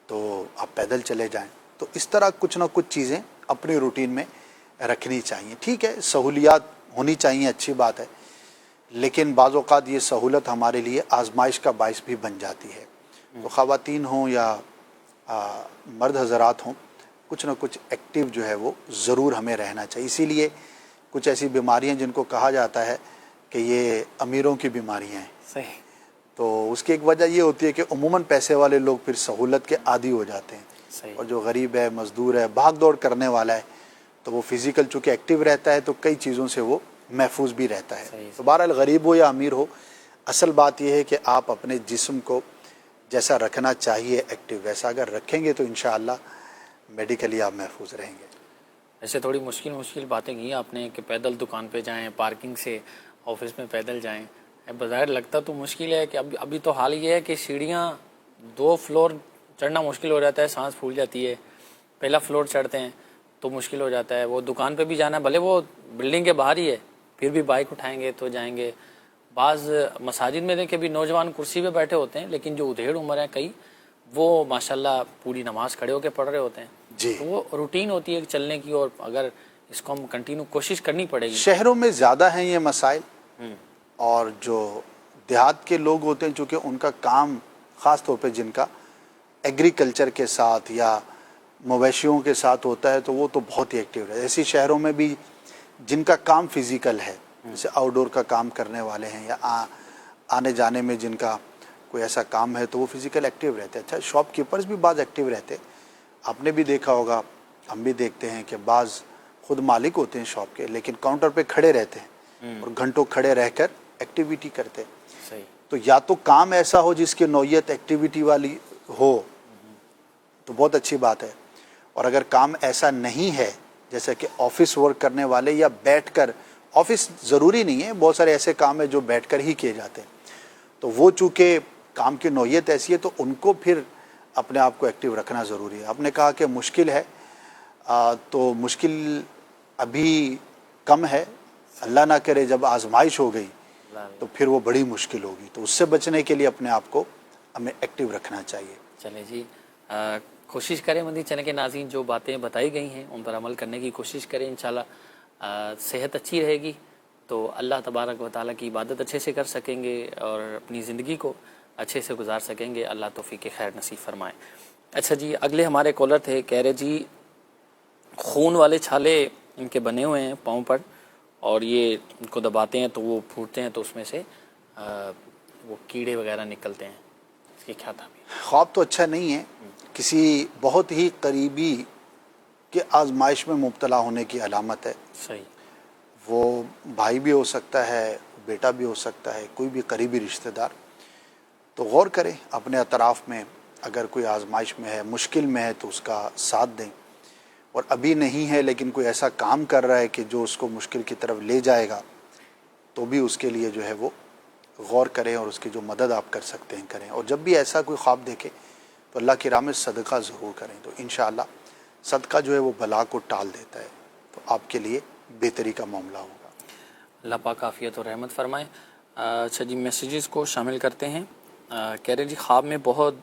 تو آپ پیدل چلے جائیں. تو اس طرح کچھ نہ کچھ چیزیں اپنی روٹین میں رکھنی چاہیے. ٹھیک ہے, سہولیات ہونی چاہیے, اچھی بات ہے, لیکن بعض اوقات یہ سہولت ہمارے لیے آزمائش کا باعث بھی بن جاتی ہے. تو خواتین ہوں یا مرد حضرات ہوں, کچھ نہ کچھ ایکٹیو جو ہے وہ ضرور ہمیں رہنا چاہیے. اسی لیے کچھ ایسی بیماریاں جن کو کہا جاتا ہے کہ یہ امیروں کی بیماریاں ہیں,
صحیح,
تو اس کی ایک وجہ یہ ہوتی ہے کہ عموماً پیسے والے لوگ پھر سہولت کے عادی ہو جاتے ہیں,
صحیح,
اور جو غریب ہے, مزدور ہے, بھاگ دوڑ کرنے والا ہے, تو وہ فزیکل چونکہ ایکٹیو رہتا ہے تو کئی چیزوں سے وہ محفوظ بھی رہتا ہے.
صحیح,
تو بہرحال غریب ہو یا امیر ہو, اصل بات یہ ہے کہ آپ اپنے جسم کو جیسا رکھنا چاہیے ایکٹیو, ویسا اگر رکھیں گے تو انشاءاللہ میڈیکلی آپ محفوظ رہیں گے.
ایسے تھوڑی مشکل باتیں کی آپ نے کہ پیدل دکان پہ جائیں, پارکنگ سے آفس میں پیدل جائیں. بظاہر لگتا تو مشکل ہے کہ ابھی تو حال یہ ہے کہ سیڑھیاں 2 فلور چڑھنا مشکل ہو جاتا ہے, سانس پھول جاتی ہے. پہلا فلور چڑھتے ہیں تو مشکل ہو جاتا ہے. وہ دکان پہ بھی جانا, بھلے وہ بلڈنگ کے باہر ہی ہے, پھر بھی بائک اٹھائیں گے تو جائیں گے. بعض مساجد میں دیکھیں بھی نوجوان کرسی پہ بیٹھے ہوتے ہیں, لیکن جو ادھیڑ عمر ہیں کئی, وہ ماشاءاللہ پوری نماز کھڑے ہو کے پڑھ رہے ہوتے ہیں.
جی,
تو وہ روٹین ہوتی ہے چلنے کی, اور اگر اس کو ہم کنٹینیو کوشش کرنی پڑے گی.
شہروں میں زیادہ ہیں یہ مسائل, اور جو دیہات کے لوگ ہوتے ہیں چونکہ ان کا کام خاص طور پہ جن کا ایگریکلچر کے ساتھ یا مویشیوں کے ساتھ ہوتا ہے تو وہ تو بہت ہی ایکٹیو رہتے ہیں. ایسی شہروں میں بھی جن کا کام فزیکل ہے, جیسے آؤٹ ڈور کا کام کرنے والے ہیں یا آنے جانے میں جن کا کوئی ایسا کام ہے تو وہ فزیکل ایکٹیو رہتے ہیں. اچھا, شاپ کیپرز بھی بعض ایکٹیو رہتے ہیں. آپ نے بھی دیکھا ہوگا, ہم بھی دیکھتے ہیں کہ بعض خود مالک ہوتے ہیں شاپ کے, لیکن کاؤنٹر پہ کھڑے رہتے ہیں اور گھنٹوں کھڑے رہ کر ایکٹیویٹی کرتے ہیں.
صحیح,
تو یا تو کام ایسا ہو جس کی نوعیت ایکٹیویٹی والی ہو تو بہت اچھی بات ہے, اور اگر کام ایسا نہیں ہے جیسے کہ آفس ورک کرنے والے یا بیٹھ کر, آفس ضروری نہیں ہے, بہت سارے ایسے کام ہیں جو بیٹھ کر ہی کیے جاتے ہیں, تو وہ چونکہ کام کی نوعیت ایسی ہے تو ان کو پھر اپنے آپ کو ایکٹیو رکھنا ضروری ہے. آپ نے کہا کہ مشکل ہے, تو مشکل ابھی کم ہے, اللہ نہ کرے جب آزمائش ہو گئی تو پھر وہ بڑی مشکل ہوگی. تو اس سے بچنے کے لیے اپنے آپ کو ہمیں ایکٹیو رکھنا چاہیے.
چلیں جی, کوشش کریں مدنی چینل کے ناظرین, جو باتیں بتائی گئی ہیں ان پر عمل کرنے کی کوشش کریں. انشاءاللہ صحت اچھی رہے گی تو اللہ تبارک و تعالیٰ کی عبادت اچھے سے کر سکیں گے اور اپنی زندگی کو اچھے سے گزار سکیں گے. اللہ توفیق خیر نصیب فرمائے. اچھا جی, اگلے ہمارے کالر تھے, کہہ رہے جی خون والے چھالے ان کے بنے ہوئے ہیں پاؤں پر, اور یہ ان کو دباتے ہیں تو وہ پھوٹتے ہیں, تو اس میں سے وہ کیڑے وغیرہ نکلتے ہیں. اس کی کیا تھا؟
خواب تو اچھا نہیں ہے, کسی بہت ہی قریبی کے آزمائش میں مبتلا ہونے کی علامت ہے.
صحیح,
وہ بھائی بھی ہو سکتا ہے, بیٹا بھی ہو سکتا ہے, کوئی بھی قریبی رشتہ دار. تو غور کریں اپنے اطراف میں, اگر کوئی آزمائش میں ہے, مشکل میں ہے تو اس کا ساتھ دیں, اور ابھی نہیں ہے لیکن کوئی ایسا کام کر رہا ہے کہ جو اس کو مشکل کی طرف لے جائے گا تو بھی اس کے لیے جو ہے وہ غور کریں, اور اس کی جو مدد آپ کر سکتے ہیں کریں. اور جب بھی ایسا کوئی خواب دیکھیں تو اللہ کی راہ میں صدقہ ضرور کریں, تو انشاءاللہ صدقہ جو ہے وہ بلا کو ٹال دیتا ہے, تو آپ کے لیے بہتری کا معاملہ ہوگا.
اللہ پاک عافیت اور رحمت فرمائے. اچھا جی, میسیجز کو شامل کرتے ہیں. کہہ رہے جی خواب میں بہت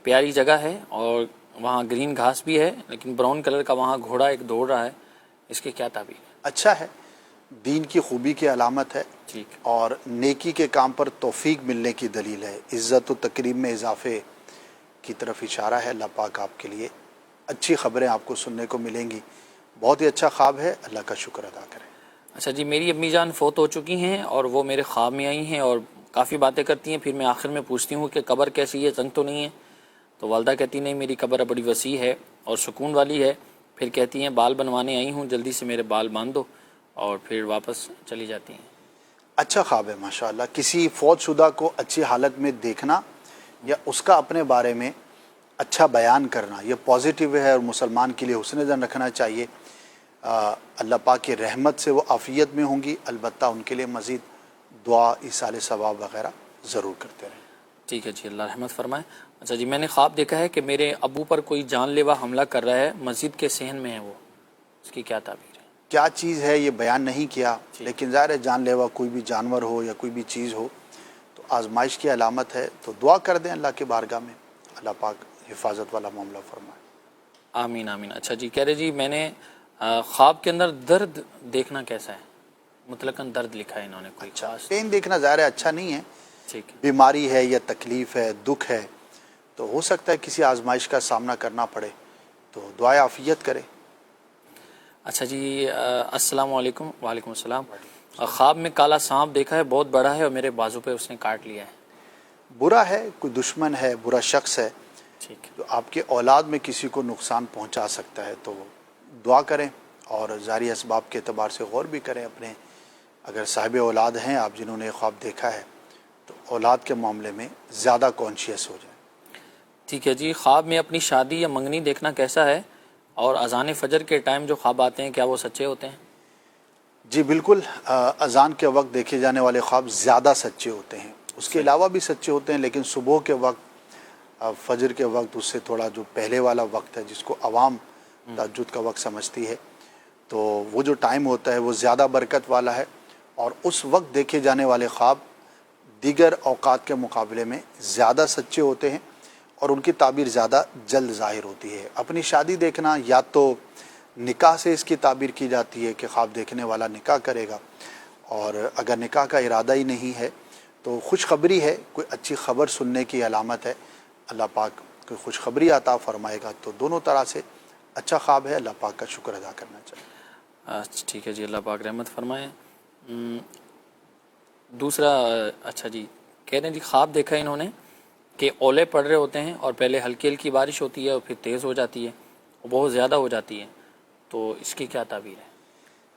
پیاری جگہ ہے اور وہاں گرین گھاس بھی ہے, لیکن براؤن کلر کا وہاں گھوڑا ایک دوڑ رہا ہے, اس کی کیا تعبیر؟
اچھا ہے, دین کی خوبی کی علامت ہے,
ٹھیک,
اور نیکی کے کام پر توفیق ملنے کی دلیل ہے. عزت و تکریم میں اضافے کی طرف اشارہ ہے. اللہ پاک آپ کے لیے اچھی خبریں آپ کو سننے کو ملیں گی. بہت ہی اچھا خواب ہے, اللہ کا شکر ادا کریں.
اچھا جی, میری امی جان فوت ہو چکی ہیں اور وہ میرے خواب میں آئی ہیں اور کافی باتیں کرتی ہیں. پھر میں آخر میں پوچھتی ہوں کہ قبر کیسی ہے, تنگ تو نہیں ہے؟ تو والدہ کہتی نہیں, میری قبر بڑی وسیع ہے اور سکون والی ہے. پھر کہتی ہیں بال بنوانے آئی ہوں, جلدی سے میرے بال باندھ دو, اور پھر واپس چلی جاتی ہیں.
اچھا خواب ہے ماشاءاللہ. کسی فوت شدہ کو اچھی حالت میں دیکھنا یا اس کا اپنے بارے میں اچھا بیان کرنا یہ پازیٹیو ہے, اور مسلمان کے لیے حسن ظن رکھنا چاہیے. اللہ پاک کی رحمت سے وہ عافیت میں ہوں گی, البتہ ان کے لیے مزید دعا, ایصال ثواب وغیرہ ضرور کرتے رہیں.
ٹھیک ہے جی, اللہ رحمت فرمائے. اچھا جی, میں نے خواب دیکھا ہے کہ میرے ابو پر کوئی جان لیوا حملہ کر رہا ہے, مسجد کے صحن میں ہے وہ. اس کی کیا تعبیر ہے؟
کیا چیز ہے یہ بیان نہیں کیا، لیکن ظاہر ہے جان لیوا کوئی بھی جانور ہو یا کوئی بھی چیز ہو تو آزمائش کی علامت ہے، تو دعا کر دیں اللہ کے بارگاہ میں، اللہ پاک حفاظت والا معاملہ فرمائے۔
آمین آمین۔ اچھا جی، کہہ رہے جی میں نے خواب کے اندر درد دیکھنا کیسا ہے؟ مطلقاً درد لکھا ہے انہوں نے، کوئی خاص؟
پین دیکھنا ظاہر ہے اچھا نہیں ہے،
ٹھیک ہے،
بیماری ہے یا تکلیف ہے، دکھ ہے، تو ہو سکتا ہے کسی آزمائش کا سامنا کرنا پڑے، تو دعائے عافیت کرے۔
اچھا جی، السلام علیکم۔ وعلیکم السلام۔ خواب میں کالا سانپ دیکھا ہے، بہت بڑا ہے اور میرے بازو پہ اس نے کاٹ لیا ہے۔
برا ہے، کوئی دشمن ہے، برا شخص ہے
ٹھیک ہے،
جو آپ کے اولاد میں کسی کو نقصان پہنچا سکتا ہے، تو دعا کریں اور ظاہری اسباب کے اعتبار سے غور بھی کریں اپنے، اگر صاحب اولاد ہیں آپ جنہوں نے خواب دیکھا ہے تو اولاد کے معاملے میں زیادہ کانشیس ہو جائیں۔
ٹھیک ہے جی، خواب میں اپنی شادی یا منگنی دیکھنا کیسا ہے؟ اور اذان فجر کے ٹائم جو خواب آتے ہیں کیا وہ سچے ہوتے ہیں؟
جی بالکل، اذان کے وقت دیکھے جانے والے خواب زیادہ سچے ہوتے ہیں، اس کے علاوہ بھی سچے ہوتے ہیں، لیکن صبح کے وقت، فجر کے وقت، اس سے تھوڑا جو پہلے والا وقت ہے جس کو عوام تہجد کا وقت سمجھتی ہے، تو وہ جو ٹائم ہوتا ہے وہ زیادہ برکت والا ہے، اور اس وقت دیکھے جانے والے خواب دیگر اوقات کے مقابلے میں زیادہ سچے ہوتے ہیں اور ان کی تعبیر زیادہ جلد ظاہر ہوتی ہے۔ اپنی شادی دیکھنا یا تو نکاح سے اس کی تعبیر کی جاتی ہے کہ خواب دیکھنے والا نکاح کرے گا، اور اگر نکاح کا ارادہ ہی نہیں ہے تو خوشخبری ہے، کوئی اچھی خبر سننے کی علامت ہے، اللہ پاک کوئی خوشخبری عطا فرمائے گا، تو دونوں طرح سے اچھا خواب ہے، اللہ پاک کا شکر ادا کرنا چاہیے۔
اچھا ٹھیک ہے جی، اللہ پاک رحمت فرمائے۔ دوسرا، اچھا جی کہہ رہے ہیں جی خواب دیکھا انہوں نے کہ اولے پڑ رہے ہوتے ہیں اور پہلے ہلکی ہلکی بارش ہوتی ہے اور پھر تیز ہو جاتی ہے اور بہت زیادہ ہو جاتی ہے، تو اس کی کیا تعبیر ہے؟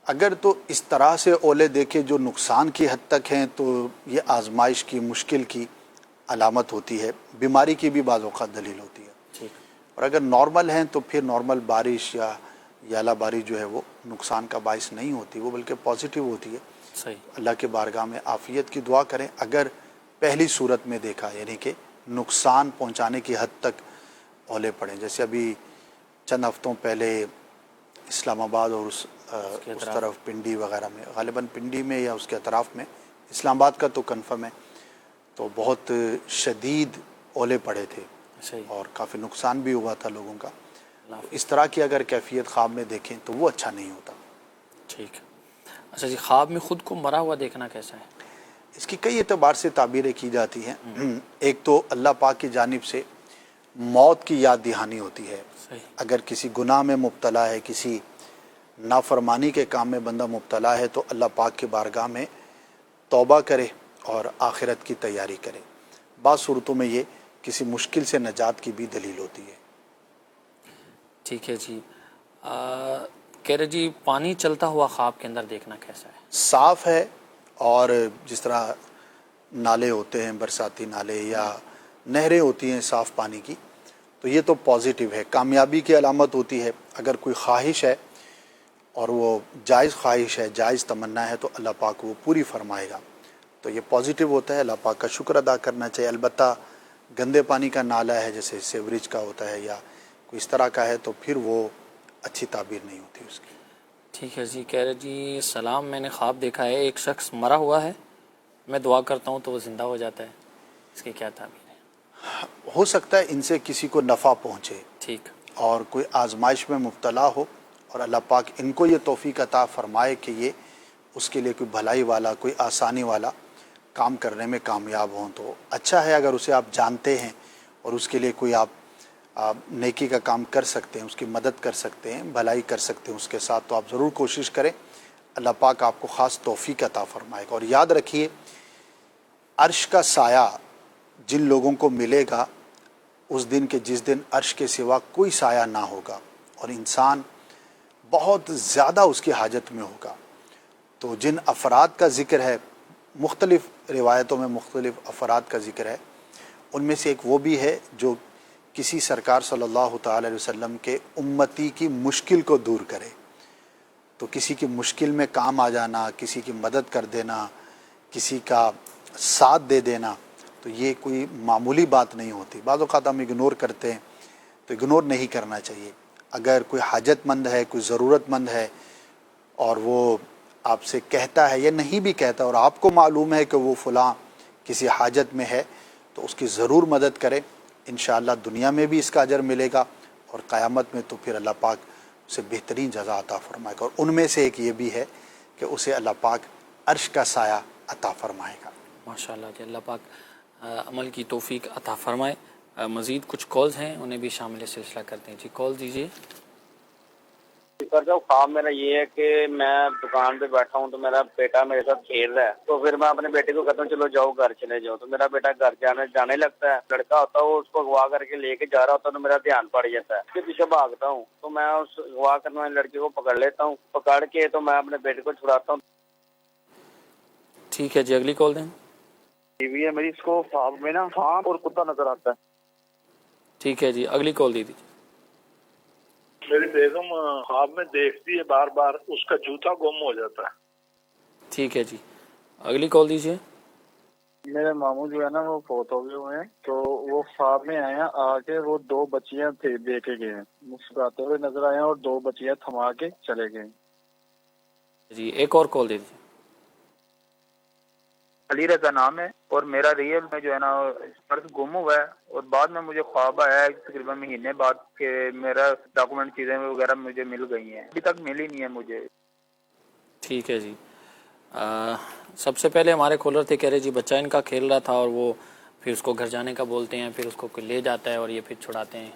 اگر تو اس طرح سے اولے دیکھے جو نقصان کی حد تک ہیں تو یہ آزمائش کی، مشکل کی علامت ہوتی ہے، بیماری کی بھی بعض اوقات دلیل ہوتی ہے،
ٹھیک،
اور اگر نارمل ہیں تو پھر نارمل بارش یا یالہ باری جو ہے وہ نقصان کا باعث نہیں ہوتی، وہ بلکہ پازیٹیو ہوتی ہے۔
صحیح،
اللہ کے بارگاہ میں عافیت کی دعا کریں۔ اگر پہلی صورت میں دیکھا یعنی کہ نقصان پہنچانے کی حد تک اولے پڑیں، جیسے ابھی چند ہفتوں پہلے اسلام آباد اور اس طرف پنڈی وغیرہ میں، غالباً پنڈی میں یا اس کے اطراف میں، اسلام آباد کا تو کنفرم ہے، تو بہت شدید اولے پڑے تھے
صحیح،
اور کافی نقصان بھی ہوا تھا لوگوں کا۔ اس طرح کی اگر کیفیت خواب میں دیکھیں تو وہ اچھا نہیں ہوتا۔
ٹھیک۔ اچھا جی، خواب میں خود کو مرا ہوا دیکھنا کیسا ہے؟
اس کی کئی اعتبار سے تعبیریں کی جاتی ہیں۔ ایک تو اللہ پاک کی جانب سے موت کی یاد دہانی ہوتی ہے، اگر کسی گناہ میں مبتلا ہے، کسی نافرمانی کے کام میں بندہ مبتلا ہے تو اللہ پاک کی بارگاہ میں توبہ کرے اور آخرت کی تیاری کرے۔ بعض صورتوں میں یہ کسی مشکل سے نجات کی بھی دلیل ہوتی ہے۔
ٹھیک ہے جی، کہہ رہے جی پانی چلتا ہوا خواب کے اندر دیکھنا کیسا ہے؟
صاف ہے، اور جس طرح نالے ہوتے ہیں، برساتی نالے یا نہریں ہوتی ہیں صاف پانی کی، تو یہ تو پازیٹیو ہے، کامیابی کی علامت ہوتی ہے۔ اگر کوئی خواہش ہے اور وہ جائز خواہش ہے، جائز تمنا ہے، تو اللہ پاک وہ پوری فرمائے گا، تو یہ پازیٹیو ہوتا ہے، اللہ پاک کا شکر ادا کرنا چاہیے۔ البتہ گندے پانی کا نالہ ہے، جیسے سیوریج کا ہوتا ہے یا کوئی اس طرح کا ہے، تو پھر وہ اچھی تعبیر نہیں ہوتی اس کی۔
ٹھیک ہے جی، کہہ رہے جی سلام، میں نے خواب دیکھا ہے ایک شخص مرا ہوا ہے، میں دعا کرتا ہوں تو وہ زندہ ہو جاتا ہے، اس کی کیا تعبیر ہے؟
ہو سکتا ہے ان سے کسی کو نفع پہنچے،
ٹھیک،
اور کوئی آزمائش میں مبتلا ہو، اور اللہ پاک ان کو یہ توفیق عطا فرمائے کہ یہ اس کے لیے کوئی بھلائی والا، کوئی آسانی والا کام کرنے میں کامیاب ہوں، تو اچھا ہے اگر اسے آپ جانتے ہیں اور اس کے لیے کوئی آپ نیکی کا کام کر سکتے ہیں، اس کی مدد کر سکتے ہیں، بھلائی کر سکتے ہیں اس کے ساتھ، تو آپ ضرور کوشش کریں، اللہ پاک آپ کو خاص توفیق عطا فرمائے گا۔ اور یاد رکھیے عرش کا سایہ جن لوگوں کو ملے گا اس دن کے جس دن عرش کے سوا کوئی سایہ نہ ہوگا اور انسان بہت زیادہ اس کی حاجت میں ہوگا، تو جن افراد کا ذکر ہے، مختلف روایتوں میں مختلف افراد کا ذکر ہے، ان میں سے ایک وہ بھی ہے جو کسی سرکار صلی اللہ تعالی علیہ وسلم کے امتی کی مشکل کو دور کرے، تو کسی کی مشکل میں کام آ جانا، کسی کی مدد کر دینا، کسی کا ساتھ دے دینا، تو یہ کوئی معمولی بات نہیں ہوتی۔ بعض اوقات ہم اگنور کرتے ہیں، تو اگنور نہیں کرنا چاہیے۔ اگر کوئی حاجت مند ہے، کوئی ضرورت مند ہے اور وہ آپ سے کہتا ہے یا نہیں بھی کہتا اور آپ کو معلوم ہے کہ وہ فلاں کسی حاجت میں ہے تو اس کی ضرور مدد کریں. انشاءاللہ دنیا میں بھی اس کا اجر ملے گا اور قیامت میں تو پھر اللہ پاک اسے بہترین جزا عطا فرمائے گا. اور ان میں سے ایک یہ بھی ہے کہ اسے اللہ پاک عرش کا سایہ عطا فرمائے گا.
ماشاءاللہ جی، اللہ پاک عمل کی توفیق عطا فرمائے. مزید کچھ کالز ہیں انہیں بھی شامل سلسلہ کرتے ہیں. جی کال دیجیے.
سر جو خواب میرا یہ ہے کہ میں دکان پہ بیٹھا ہوں تو میرا بیٹا میرے ساتھ کھیل رہا ہے، تو پھر میں اپنے بیٹے کو کہتا ہوں چلو جاؤ گھر چلے جاؤ، تو میرا بیٹا گھر جانے لگتا ہے. لڑکا ہوتا ہے وہ اس کو اغوا کر کے لے کے جا رہا ہوتا ہے تو میرا دھیان پڑ جاتا ہے، اس کے پیچھے بھاگتا ہوں تو میں اس اغوا کرنے والے لڑکے کو پکڑ لیتا ہوں، پکڑ کے تو میں اپنے بیٹے کو چھڑاتا ہوں.
ٹھیک ہے جی، اگلی کال دیں.
ٹی وی ہے میری، اس کو خواب میں نا سانپ اور کتا نظر آتا ہے.
ٹھیک ہے جی، اگلی کال دے دیجیے.
میری بیگم خواب میں دیکھتی ہے بار بار اس کا جوتا گم ہو جاتا ہے.
ٹھیک ہے جی، اگلی کال دیجیے.
میرے ماموں جو ہے نا وہ فوت ہو گئے ہوئے ہیں، تو وہ خواب میں آئے ہیں، آ کے وہ 2 بچیاں دے کے گئے ہیں، مسکراتے ہوئے نظر آئے ہیں اور 2 بچیاں تھما کے چلے گئے.
جی ایک اور کال دے دیجیے.
علی رضا نام ہے اور میرا ریئل میں جو ہے نا پرس گم ہوا ہے اور بعد میں مجھے خواب آیا ہے تقریباً مہینے بعد کہ میرا ڈاکومنٹ چیزیں وغیرہ مجھے مل گئی ہیں، ابھی تک ملی نہیں ہے مجھے.
ٹھیک ہے جی. سب سے پہلے ہمارے کالر تھے، کہہ رہے جی بچہ ان کا کھیل رہا تھا اور وہ پھر اس کو گھر جانے کا بولتے ہیں، پھر اس کو لے جاتا ہے اور یہ پھر چھڑاتے ہیں.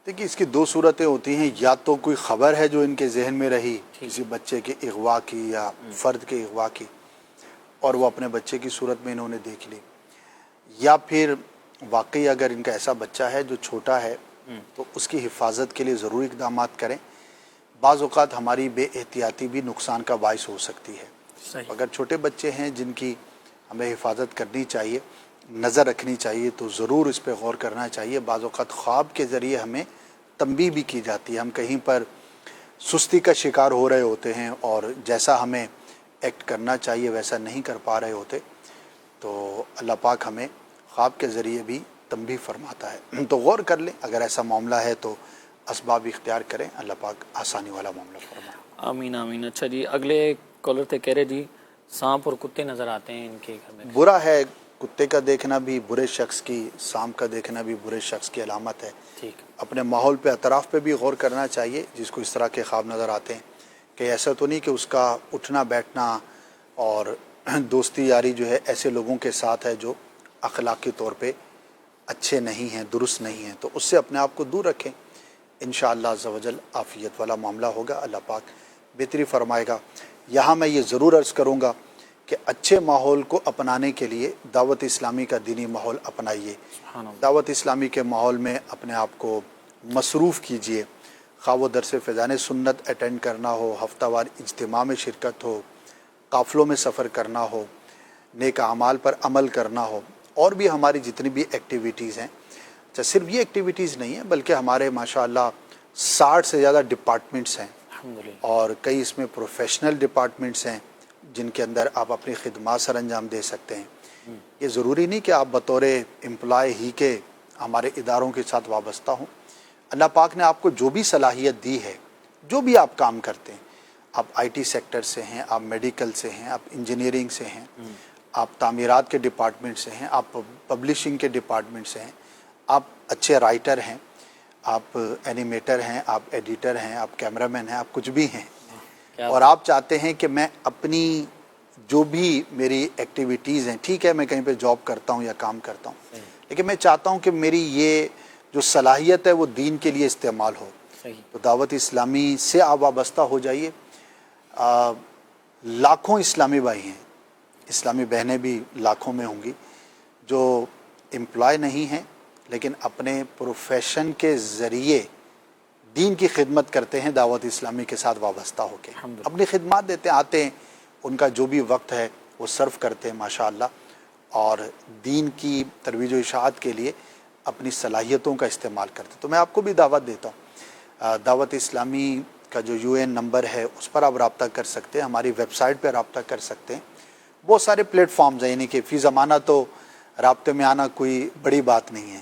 دیکھیے اس کی 2 صورتیں ہوتی ہیں، یا تو کوئی خبر ہے جو ان کے ذہن میں رہی کسی بچے کے اغوا کی یا فرد کے اغوا کی اور وہ اپنے بچے کی صورت میں انہوں نے دیکھ لی، یا پھر واقعی اگر ان کا ایسا بچہ ہے جو چھوٹا ہے تو اس کی حفاظت کے لیے ضروری اقدامات کریں. بعض اوقات ہماری بے احتیاطی بھی نقصان کا باعث ہو سکتی ہے. اگر چھوٹے بچے ہیں جن کی ہمیں حفاظت کرنی چاہیے، نظر رکھنی چاہیے، تو ضرور اس پہ غور کرنا چاہیے. بعض اوقات خواب کے ذریعے ہمیں تنبیہ بھی کی جاتی ہے، ہم کہیں پر سستی کا شکار ہو رہے ہوتے ہیں اور جیسا ہمیں ایکٹ کرنا چاہیے ویسا نہیں کر پا رہے ہوتے، تو اللہ پاک ہمیں خواب کے ذریعے بھی تنبیہ فرماتا ہے. تو غور کر لیں، اگر ایسا معاملہ ہے تو اسباب اختیار کریں، اللہ پاک آسانی والا معاملہ فرمائے.
آمین آمین. اچھا جی، اگلے کالر تھے، کہہ رہے جی سانپ اور کتے نظر آتے ہیں ان کے گھر میں.
برا ہے، کتے کا دیکھنا بھی برے شخص کی، سانپ کا دیکھنا بھی برے شخص کی علامت ہے.
ٹھیک.
اپنے ماحول پہ اطراف پہ بھی غور کرنا چاہیے جس کو اس طرح کے خواب نظر آتے ہیں، کہ ایسا تو نہیں کہ اس کا اٹھنا بیٹھنا اور دوستی یاری جو ہے ایسے لوگوں کے ساتھ ہے جو اخلاقی طور پہ اچھے نہیں ہیں، درست نہیں ہیں، تو اس سے اپنے آپ کو دور رکھیں. انشاءاللہ عز و جل عافیت والا معاملہ ہوگا، اللہ پاک بہتری فرمائے گا. یہاں میں یہ ضرور عرض کروں گا کہ اچھے ماحول کو اپنانے کے لیے دعوت اسلامی کا دینی ماحول اپنائیے. دعوت اسلامی کے ماحول میں اپنے آپ کو مصروف کیجیے، خواہ وہ درس فیضان سنت اٹینڈ کرنا ہو، ہفتہ وار اجتماع میں شرکت ہو، قافلوں میں سفر کرنا ہو، نیک اعمال پر عمل کرنا ہو، اور بھی ہماری جتنی بھی ایکٹیویٹیز ہیں. اچھا صرف یہ ایکٹیویٹیز نہیں ہیں بلکہ ہمارے ماشاءاللہ 60 سے زیادہ ڈپارٹمنٹس ہیں اور کئی اس میں پروفیشنل ڈپارٹمنٹس ہیں جن کے اندر آپ اپنی خدمات سر انجام دے سکتے ہیں. یہ ضروری نہیں کہ آپ بطور امپلائی ہی کے ہمارے اداروں کے ساتھ وابستہ ہوں. اللہ پاک نے آپ کو جو بھی صلاحیت دی ہے، جو بھی آپ کام کرتے ہیں، آپ آئی ٹی سیکٹر سے ہیں، آپ میڈیکل سے ہیں، آپ انجینئرنگ سے ہیں، آپ تعمیرات کے ڈپارٹمنٹ سے ہیں، آپ پبلشنگ کے ڈپارٹمنٹ سے ہیں، آپ اچھے رائٹر ہیں، آپ اینیمیٹر ہیں، آپ ایڈیٹر ہیں، آپ کیمرہ مین ہیں، آپ کچھ بھی ہیں، اور آپ چاہتے ہیں کہ میں اپنی جو بھی میری ایکٹیویٹیز ہیں، ٹھیک ہے میں کہیں پہ جاب کرتا ہوں یا کام کرتا ہوں، لیکن میں چاہتا ہوں کہ میری یہ جو صلاحیت ہے وہ دین کے لیے استعمال ہو. تو دعوت اسلامی سے آپ وابستہ ہو جائیے. لاکھوں اسلامی بھائی ہیں، اسلامی بہنیں بھی لاکھوں میں ہوں گی جو امپلائی نہیں ہیں لیکن اپنے پروفیشن کے ذریعے دین کی خدمت کرتے ہیں، دعوت اسلامی کے ساتھ وابستہ ہو کے اپنی خدمات دیتے ہیں، آتے ہیں، ان کا جو بھی وقت ہے وہ صرف کرتے ہیں ماشاءاللہ، اور دین کی ترویج و اشاعت کے لیے اپنی صلاحیتوں کا استعمال کرتے ہیں. تو میں آپ کو بھی دعوت دیتا ہوں، دعوت اسلامی کا جو UN نمبر ہے اس پر آپ رابطہ کر سکتے ہیں، ہماری ویب سائٹ پہ رابطہ کر سکتے ہیں. بہت سارے پلیٹ فارمز ہیں، یعنی کہ فی زمانہ تو رابطے میں آنا کوئی بڑی بات نہیں ہے،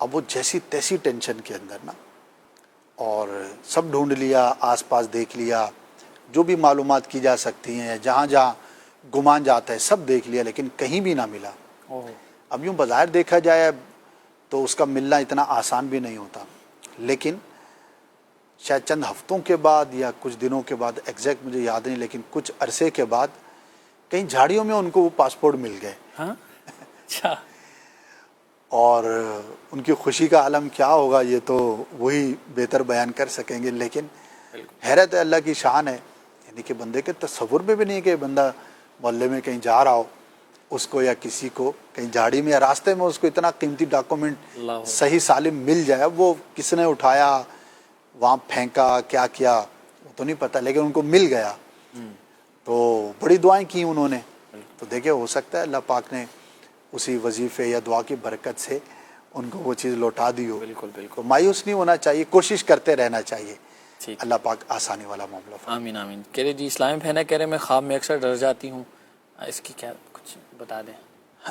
اب وہ جیسی تیسی ٹینشن کے اندر نا، اور سب ڈھونڈ لیا، آس پاس دیکھ لیا، جو بھی معلومات کی جا سکتی ہیں، جہاں جہاں گمان جاتا ہے سب دیکھ لیا، لیکن کہیں بھی نہ ملا۔ اب یوں بظاہر دیکھا جائے تو اس کا ملنا اتنا آسان بھی نہیں ہوتا، لیکن شاید چند ہفتوں کے بعد یا کچھ دنوں کے بعد، ایگزیکٹ مجھے یاد نہیں، لیکن کچھ عرصے کے بعد کہیں جھاڑیوں میں ان کو وہ پاسپورٹ مل گئے۔
اچھا۔
اور ان کی خوشی کا عالم کیا ہوگا یہ تو وہی بہتر بیان کر سکیں گے، لیکن حیرت ہے، اللہ کی شان ہے، یعنی کہ بندے کے تصور میں بھی نہیں کہ بندہ محلے میں کہیں جا رہا ہو، اس کو یا کسی کو کہیں جھاڑی میں یا راستے میں اس کو اتنا قیمتی ڈاکومنٹ صحیح سالم مل جائے۔ وہ کس نے اٹھایا، وہاں پھینکا، کیا کیا وہ تو نہیں پتہ، لیکن ان کو مل گیا تو بڑی دعائیں کی انہوں نے۔ تو دیکھیں، ہو سکتا ہے اللہ پاک نے اسی وظیفے یا دعا کی برکت سے ان کو وہ چیز لوٹا دی ہو۔
بالکل بالکل،
مایوس نہیں ہونا چاہیے، کوشش کرتے رہنا چاہیے، اللہ پاک آسانی والا معاملہ فرمائے۔
آمین آمین۔ کہہ رہے جی اسلامی بہن کہہ رہے میں خواب میں اکثر ڈر جاتی ہوں، اس کی کیا کچھ بتا دیں؟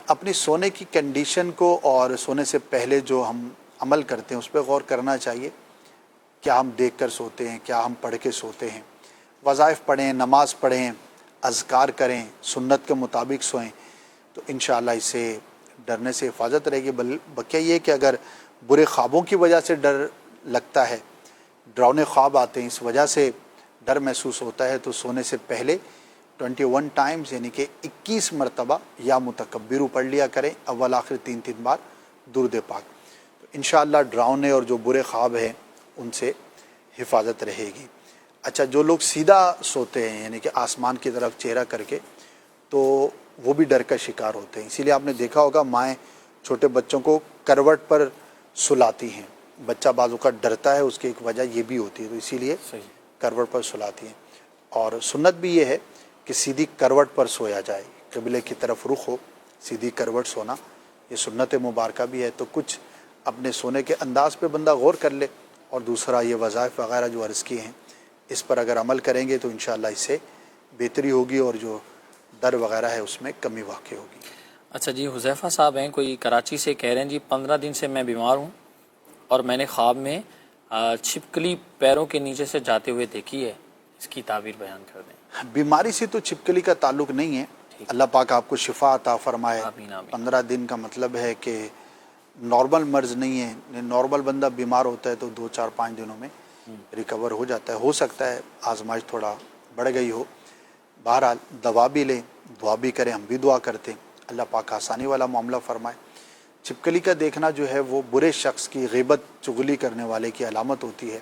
اپنی سونے کی کنڈیشن کو اور سونے سے پہلے جو ہم عمل کرتے ہیں اس پہ غور کرنا چاہیے۔ کیا ہم دیکھ کر سوتے ہیں، کیا ہم پڑھ کے سوتے ہیں، وظائف پڑھیں، نماز پڑھیں، اذکار کریں، سنت کے مطابق سوئیں، تو انشاءاللہ اس سے ڈرنے سے حفاظت رہے گی۔ بلکہ یہ کہ اگر برے خوابوں کی وجہ سے ڈر لگتا ہے، ڈراؤنے خواب آتے ہیں، اس وجہ سے ڈر محسوس ہوتا ہے، تو سونے سے پہلے 21 ٹائمز یعنی کہ 21 مرتبہ یا متکبر پڑھ لیا کریں، اول آخر 3 بار درود پاک۔ تو انشاءاللہ ڈراؤنے اور جو برے خواب ہیں ان سے حفاظت رہے گی۔ اچھا، جو لوگ سیدھا سوتے ہیں یعنی کہ آسمان کی طرف چہرہ کر کے، تو وہ بھی ڈر کا شکار ہوتے ہیں۔ اسی لیے آپ نے دیکھا ہوگا مائیں چھوٹے بچوں کو کروٹ پر سلاتی ہیں، بچہ بعض اوقات ڈرتا ہے، اس کی ایک وجہ یہ بھی ہوتی ہے، تو اسی لیے کروٹ پر سلاتی ہیں۔ اور سنت بھی یہ ہے کہ سیدھی کروٹ پر سویا جائے، قبلے کی طرف رخ ہو، سیدھی کروٹ سونا، یہ سنت مبارکہ بھی ہے۔ تو کچھ اپنے سونے کے انداز پہ بندہ غور کر لے، اور دوسرا یہ وظائف وغیرہ جو عرض کی ہیں اس پر اگر عمل کریں گے تو انشاءاللہ اس سے بہتری ہوگی اور جو ڈر وغیرہ ہے اس میں کمی واقع ہوگی۔
اچھا جی، حذیفہ صاحب ہیں کوئی کراچی سے، کہہ رہے ہیں جی 15 دن سے میں بیمار ہوں اور میں نے خواب میں چھپکلی پیروں کے نیچے سے جاتے ہوئے دیکھی ہے، اس کی تعبیر بیان کر دیں۔
بیماری سے تو چھپکلی کا تعلق نہیں ہے، اللہ پاک آپ کو شفا عطا فرمائے۔ 15 دن کا مطلب ہے کہ نارمل مرض نہیں ہے، نارمل بندہ بیمار ہوتا ہے تو 2-4-5 دنوں میں ریکور ہو جاتا ہے۔ ہو سکتا ہے آزمائش تھوڑا بڑھ گئی ہو، بہرحال دوا بھی لیں، دعا بھی کریں، ہم بھی دعا کرتے ہیں، اللہ پاک آسانی والا معاملہ فرمائے۔ چھپکلی کا دیکھنا جو ہے وہ برے شخص کی غیبت چغلی کرنے والے کی علامت ہوتی ہے،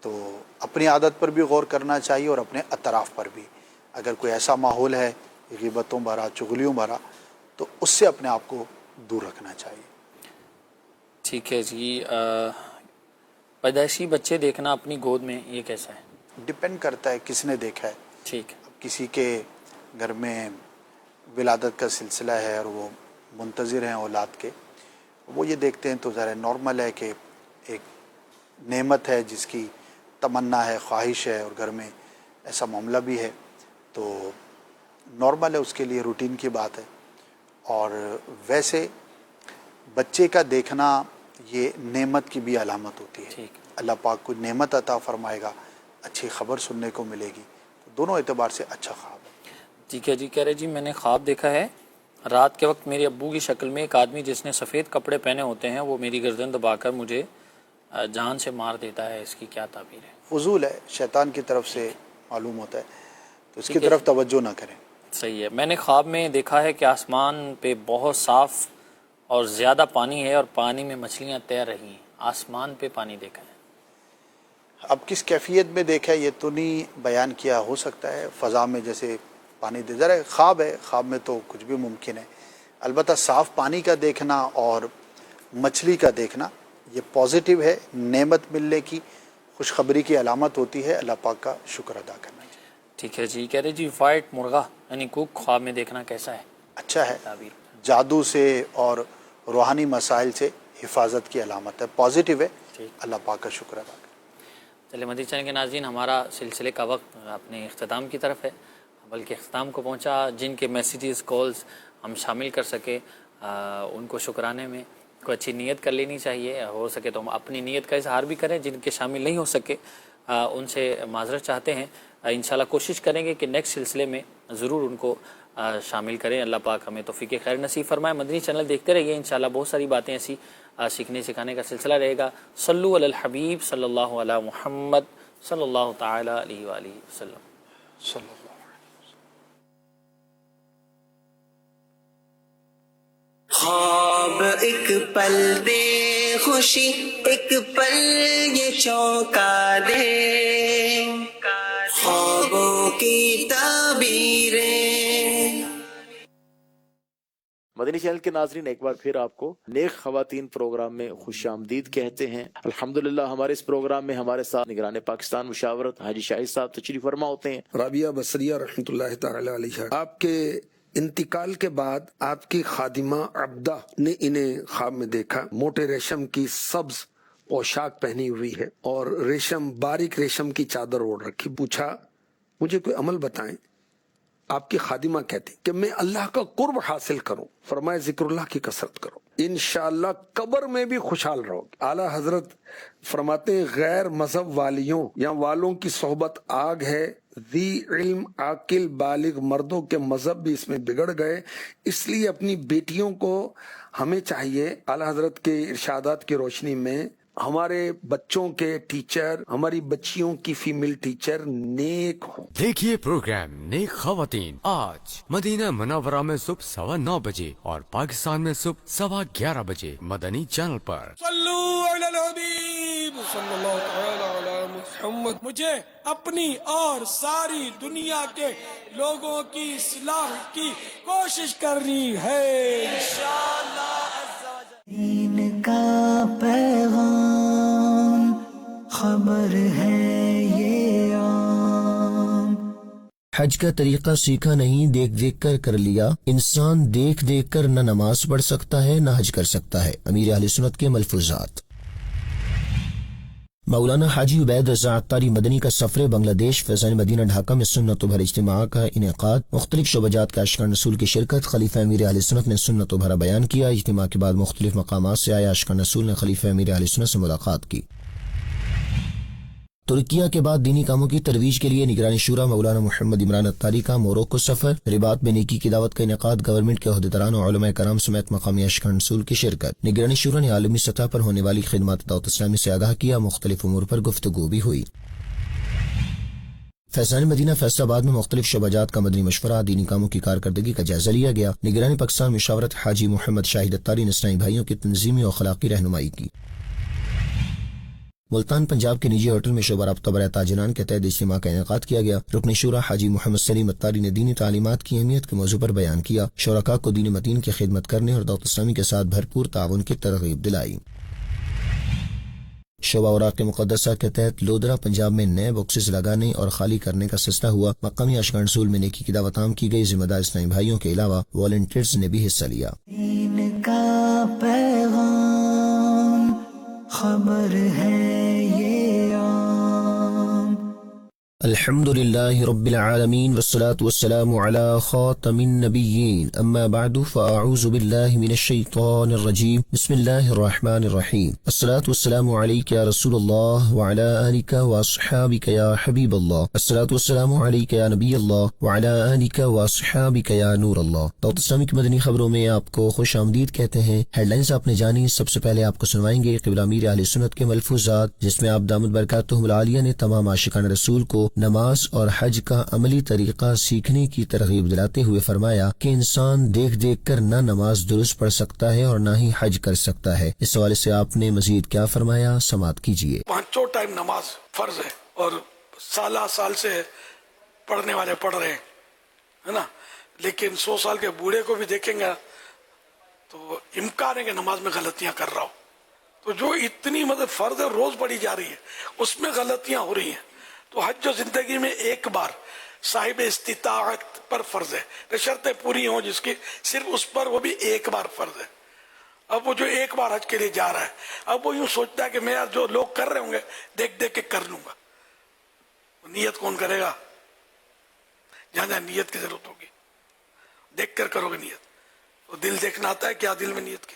تو اپنی عادت پر بھی غور کرنا چاہیے اور اپنے اطراف پر بھی۔ اگر کوئی ایسا ماحول ہے غیبتوں بھرا، چغلیوں بھرا، تو اس سے اپنے آپ کو دور رکھنا چاہیے۔
ٹھیک ہے جی، پیدائشی بچے دیکھنا اپنی گود میں، یہ کیسا ہے؟
ڈپینڈ کرتا ہے کس نے دیکھا ہے۔
ٹھیک،
کسی کے گھر میں ولادت کا سلسلہ ہے اور وہ منتظر ہیں اولاد کے، وہ یہ دیکھتے ہیں تو ذرا نارمل ہے کہ ایک نعمت ہے جس کی تمنا ہے، خواہش ہے، اور گھر میں ایسا معاملہ بھی ہے، تو نارمل ہے، اس کے لیے روٹین کی بات ہے۔ اور ویسے بچے کا دیکھنا یہ نعمت کی بھی علامت ہوتی ہے، اللہ پاک کو نعمت عطا فرمائے گا، اچھی خبر سننے کو ملے گی، تو دونوں اعتبار سے اچھا خواب ہے۔
ٹھیک ہے جی، کہہ رہے جی میں نے خواب دیکھا ہے رات کے وقت میرے ابو کی شکل میں ایک آدمی جس نے سفید کپڑے پہنے ہوتے ہیں، وہ میری گردن دبا کر مجھے جان سے مار دیتا ہے، اس کی کیا تعبیر ہے؟
فضول ہے، شیطان کی طرف سے معلوم ہوتا ہے، تو اس کی طرف توجہ نہ کریں۔
صحیح ہے۔ میں نے خواب میں دیکھا ہے کہ آسمان پہ بہت صاف اور زیادہ پانی ہے اور پانی میں مچھلیاں تیر رہی ہیں، آسمان پہ پانی دیکھا ہے۔
اب کس کیفیت میں دیکھا ہے یہ تو نہیں بیان کیا، ہو سکتا ہے فضا میں جیسے پانی دے، ذرا خواب ہے، خواب میں تو کچھ بھی ممکن ہے۔ البتہ صاف پانی کا دیکھنا اور مچھلی کا دیکھنا یہ پازیٹیو ہے، نعمت ملنے کی، خوشخبری کی علامت ہوتی ہے، اللہ پاک کا شکر ادا کرنا چاہیے۔
ٹھیک ہے جی، کہہ رہے جی وائٹ مرغا یعنی کوک خواب میں دیکھنا کیسا ہے؟
اچھا ہے، جادو سے اور روحانی مسائل سے حفاظت کی علامت ہے، پازیٹیو ہے، اللہ پاک کا شکر ادا کریں۔
چلے مدنی چینل کے ناظرین، ہمارا سلسلے کا وقت اپنے اختتام کی طرف ہے، بلکہ اختتام کو پہنچا۔ جن کے میسیجز کالز ہم شامل کر سکے ان کو شکرانے میں کو اچھی نیت کر لینی چاہیے. ہو سکے تو ہم اپنی نیت کا اظہار بھی کریں. جن کے شامل نہیں ہو سکے ان سے معذرت چاہتے ہیں. انشاءاللہ کوشش کریں گے کہ نیکسٹ سلسلے میں ضرور ان کو شامل کریں. اللہ پاک ہمیں توفیق خیر نصیب فرمائے. مدنی چینل دیکھتے رہیے. انشاءاللہ بہت ساری باتیں ایسی سیکھنے سکھانے کا سلسلہ رہے گا. صلو علی الحبیب صلی اللہ علی محمد صلی اللہ تعالی علیہ وآلہ وسلم.
خواب ایک پل دے خوشی ایک پل یہ چونکا دے خوابوں کی تعبیریں.
مدنی چینل کے ناظرین ایک بار پھر آپ کو نیک خواتین پروگرام میں خوش آمدید کہتے ہیں. الحمدللہ ہمارے اس پروگرام میں ہمارے ساتھ نگران پاکستان مشاورت حاجی شاہد صاحب تشریف فرما ہوتے ہیں.
رابعہ بصریہ رحمۃ اللہ تعالی علیہ آپ کے انتقال کے بعد آپ کی خادمہ عبدہ نے انہیں خواب میں دیکھا. موٹے ریشم کی سبز پوشاک پہنی ہوئی ہے اور باریک ریشم کی چادر اوڑھ رکھی. پوچھا مجھے کوئی عمل بتائیں. آپ کی خادمہ کہتی کہ میں اللہ کا قرب حاصل کروں. فرمائے ذکر اللہ کی کثرت کرو, انشاءاللہ قبر میں بھی خوشحال رہو گے. اعلیٰ حضرت فرماتے ہیں غیر مذہب والیوں یا والوں کی صحبت آگ ہے. ذی علم عاقل بالغ مردوں کے مذہب بھی اس میں بگڑ گئے. اس لیے اپنی بیٹیوں کو ہمیں چاہیے اعلیٰ حضرت کے ارشادات کی روشنی میں ہمارے بچوں کے ٹیچر, ہماری بچیوں کی فیمیل ٹیچر نیک ہوں.
دیکھیے پروگرام نیک خواتین آج مدینہ منورہ میں صبح 9:15 بجے اور پاکستان میں صبح 11:15 بجے مدنی چینل پر.
صلو علی الحبیب صلی اللہ تعالی علی محمد. مجھے اپنی اور ساری دنیا کے لوگوں کی اصلاح کی کوشش کرنی ہے انشاءاللہ.
دین کا پیغام خبر ہے یہ عام.
حج کا طریقہ سیکھا نہیں, دیکھ دیکھ کر لیا. انسان دیکھ دیکھ کر نہ نماز پڑھ سکتا ہے نہ حج کر سکتا ہے. امیر اہل سنت کے ملفوظات. مولانا حاجی عبید رضا عطاری مدنی کا سفر بنگلہ دیش فیضان مدینہ ڈھاکہ میں سنت و بھر اجتماع کا انعقاد. مختلف شعبجات کا اشکان رسول کی شرکت. خلیفہ امیر اہل سنت نے سنت و بھرا بیان کیا. اجتماع کے بعد مختلف مقامات سے آیا اشکان رسول نے خلیفہ امیر اہل سنت سے ملاقات کی. ترکیہ کے بعد دینی کاموں کی ترویج کے لیے نگرانی شورا مولانا محمد عمران عطاری کا موروکو سفر. رباط میں نیکی کی دعوت کا انعقاد. گورنمنٹ کے عہدیداران اور علماء کرام سمیت مقامی اشکان رسول کی شرکت. نگرانی شورا نے عالمی سطح پر ہونے والی خدمات دعوت اسلامی سے آگاہ کیا. مختلف امور پر گفتگو بھی ہوئی. فیضان مدینہ فیصل آباد میں مختلف شعبجات کا مدنی مشورہ. دینی کاموں کی کارکردگی کا جائزہ لیا گیا. نگرانی پاکستان مشاورت حاجی محمد شاہد عطاری نے اسلامی بھائیوں کی تنظیمی و اخلاقی رہنمائی کی. ملتان پنجاب کے نجی ہوٹل میں شعبہ رابطہ برائے تاجران کے تحت اجتماع کا انعقاد کیا گیا. رکن شورا حاجی محمد سلیم عطاری نے دینی تعلیمات کی اہمیت کے موضوع پر بیان کیا. شرکاء کو دین متین کی خدمت کرنے اور دعوت اسلامی کے ساتھ بھرپور تعاون کی ترغیب دلائی. شعبہ اوراق مقدسہ کے تحت لودرا پنجاب میں نئے باکسز لگانے اور خالی کرنے کا سلسلہ ہوا. مقامی اشکان رسول میں نیکی کی دعوت عام کی گئی. ذمہ دار اسلامی بھائیوں کے علاوہ والنٹیئرز نے بھی حصہ لیا.
دین کا پیغام خبر ہے یہ عام.
الحمدللہ رب العالمین والصلاة والسلام على خاتم النبیین. اما بعد فاعوذ باللہ من الشیطان الرجیم. بسم اللہ الرحمن الرحیم. الصلاة والسلام علیک یا رسول اللہ وعلى آلک واصحابک یا حبیب اللہ. الصلاة والسلام علیک یا نبی اللہ وعلى آلک واصحابک یا نور اللہ. دعوت اسلامی کی مدنی خبروں میں آپ کو خوش آمدید کہتے ہیں. ہیڈ لائنز آپ نے جانی. سب سے پہلے آپ کو سنوائیں گے قبلہ امیر اہل سنت کے ملفوظات, جس میں آپ دامت برکاتہم العالیہ نے تمام عاشقان رسول کو نماز اور حج کا عملی طریقہ سیکھنے کی ترغیب دلاتے ہوئے فرمایا کہ انسان دیکھ دیکھ کر نہ نماز درست پڑھ سکتا ہے اور نہ ہی حج کر سکتا ہے. اس حوالے سے آپ نے مزید کیا فرمایا, سماعت کیجیے.
پانچوں ٹائم نماز فرض ہے اور سال سے پڑھنے والے پڑھ رہے ہیں, ہے نا. لیکن 100 سال کے بوڑھے کو بھی دیکھیں گے تو امکان ہے کہ نماز میں غلطیاں کر رہا ہو. تو جو اتنی فرض روز پڑھی جا رہی ہے اس میں غلطیاں ہو رہی ہیں. تو حج جو زندگی میں ایک بار صاحب استطاعت پر فرض ہے, شرطیں پوری ہوں جس کی, صرف اس پر وہ بھی ایک بار فرض ہے. اب وہ جو ایک بار حج کے لیے جا رہا ہے, اب وہ یوں سوچتا ہے کہ میں جو لوگ کر رہے ہوں گے دیکھ دیکھ کے کر لوں گا. نیت کون کرے گا؟ جہاں جہاں نیت کی ضرورت ہوگی دیکھ کر کرو گے نیت. تو دل دیکھنا آتا ہے کیا دل میں نیت کی.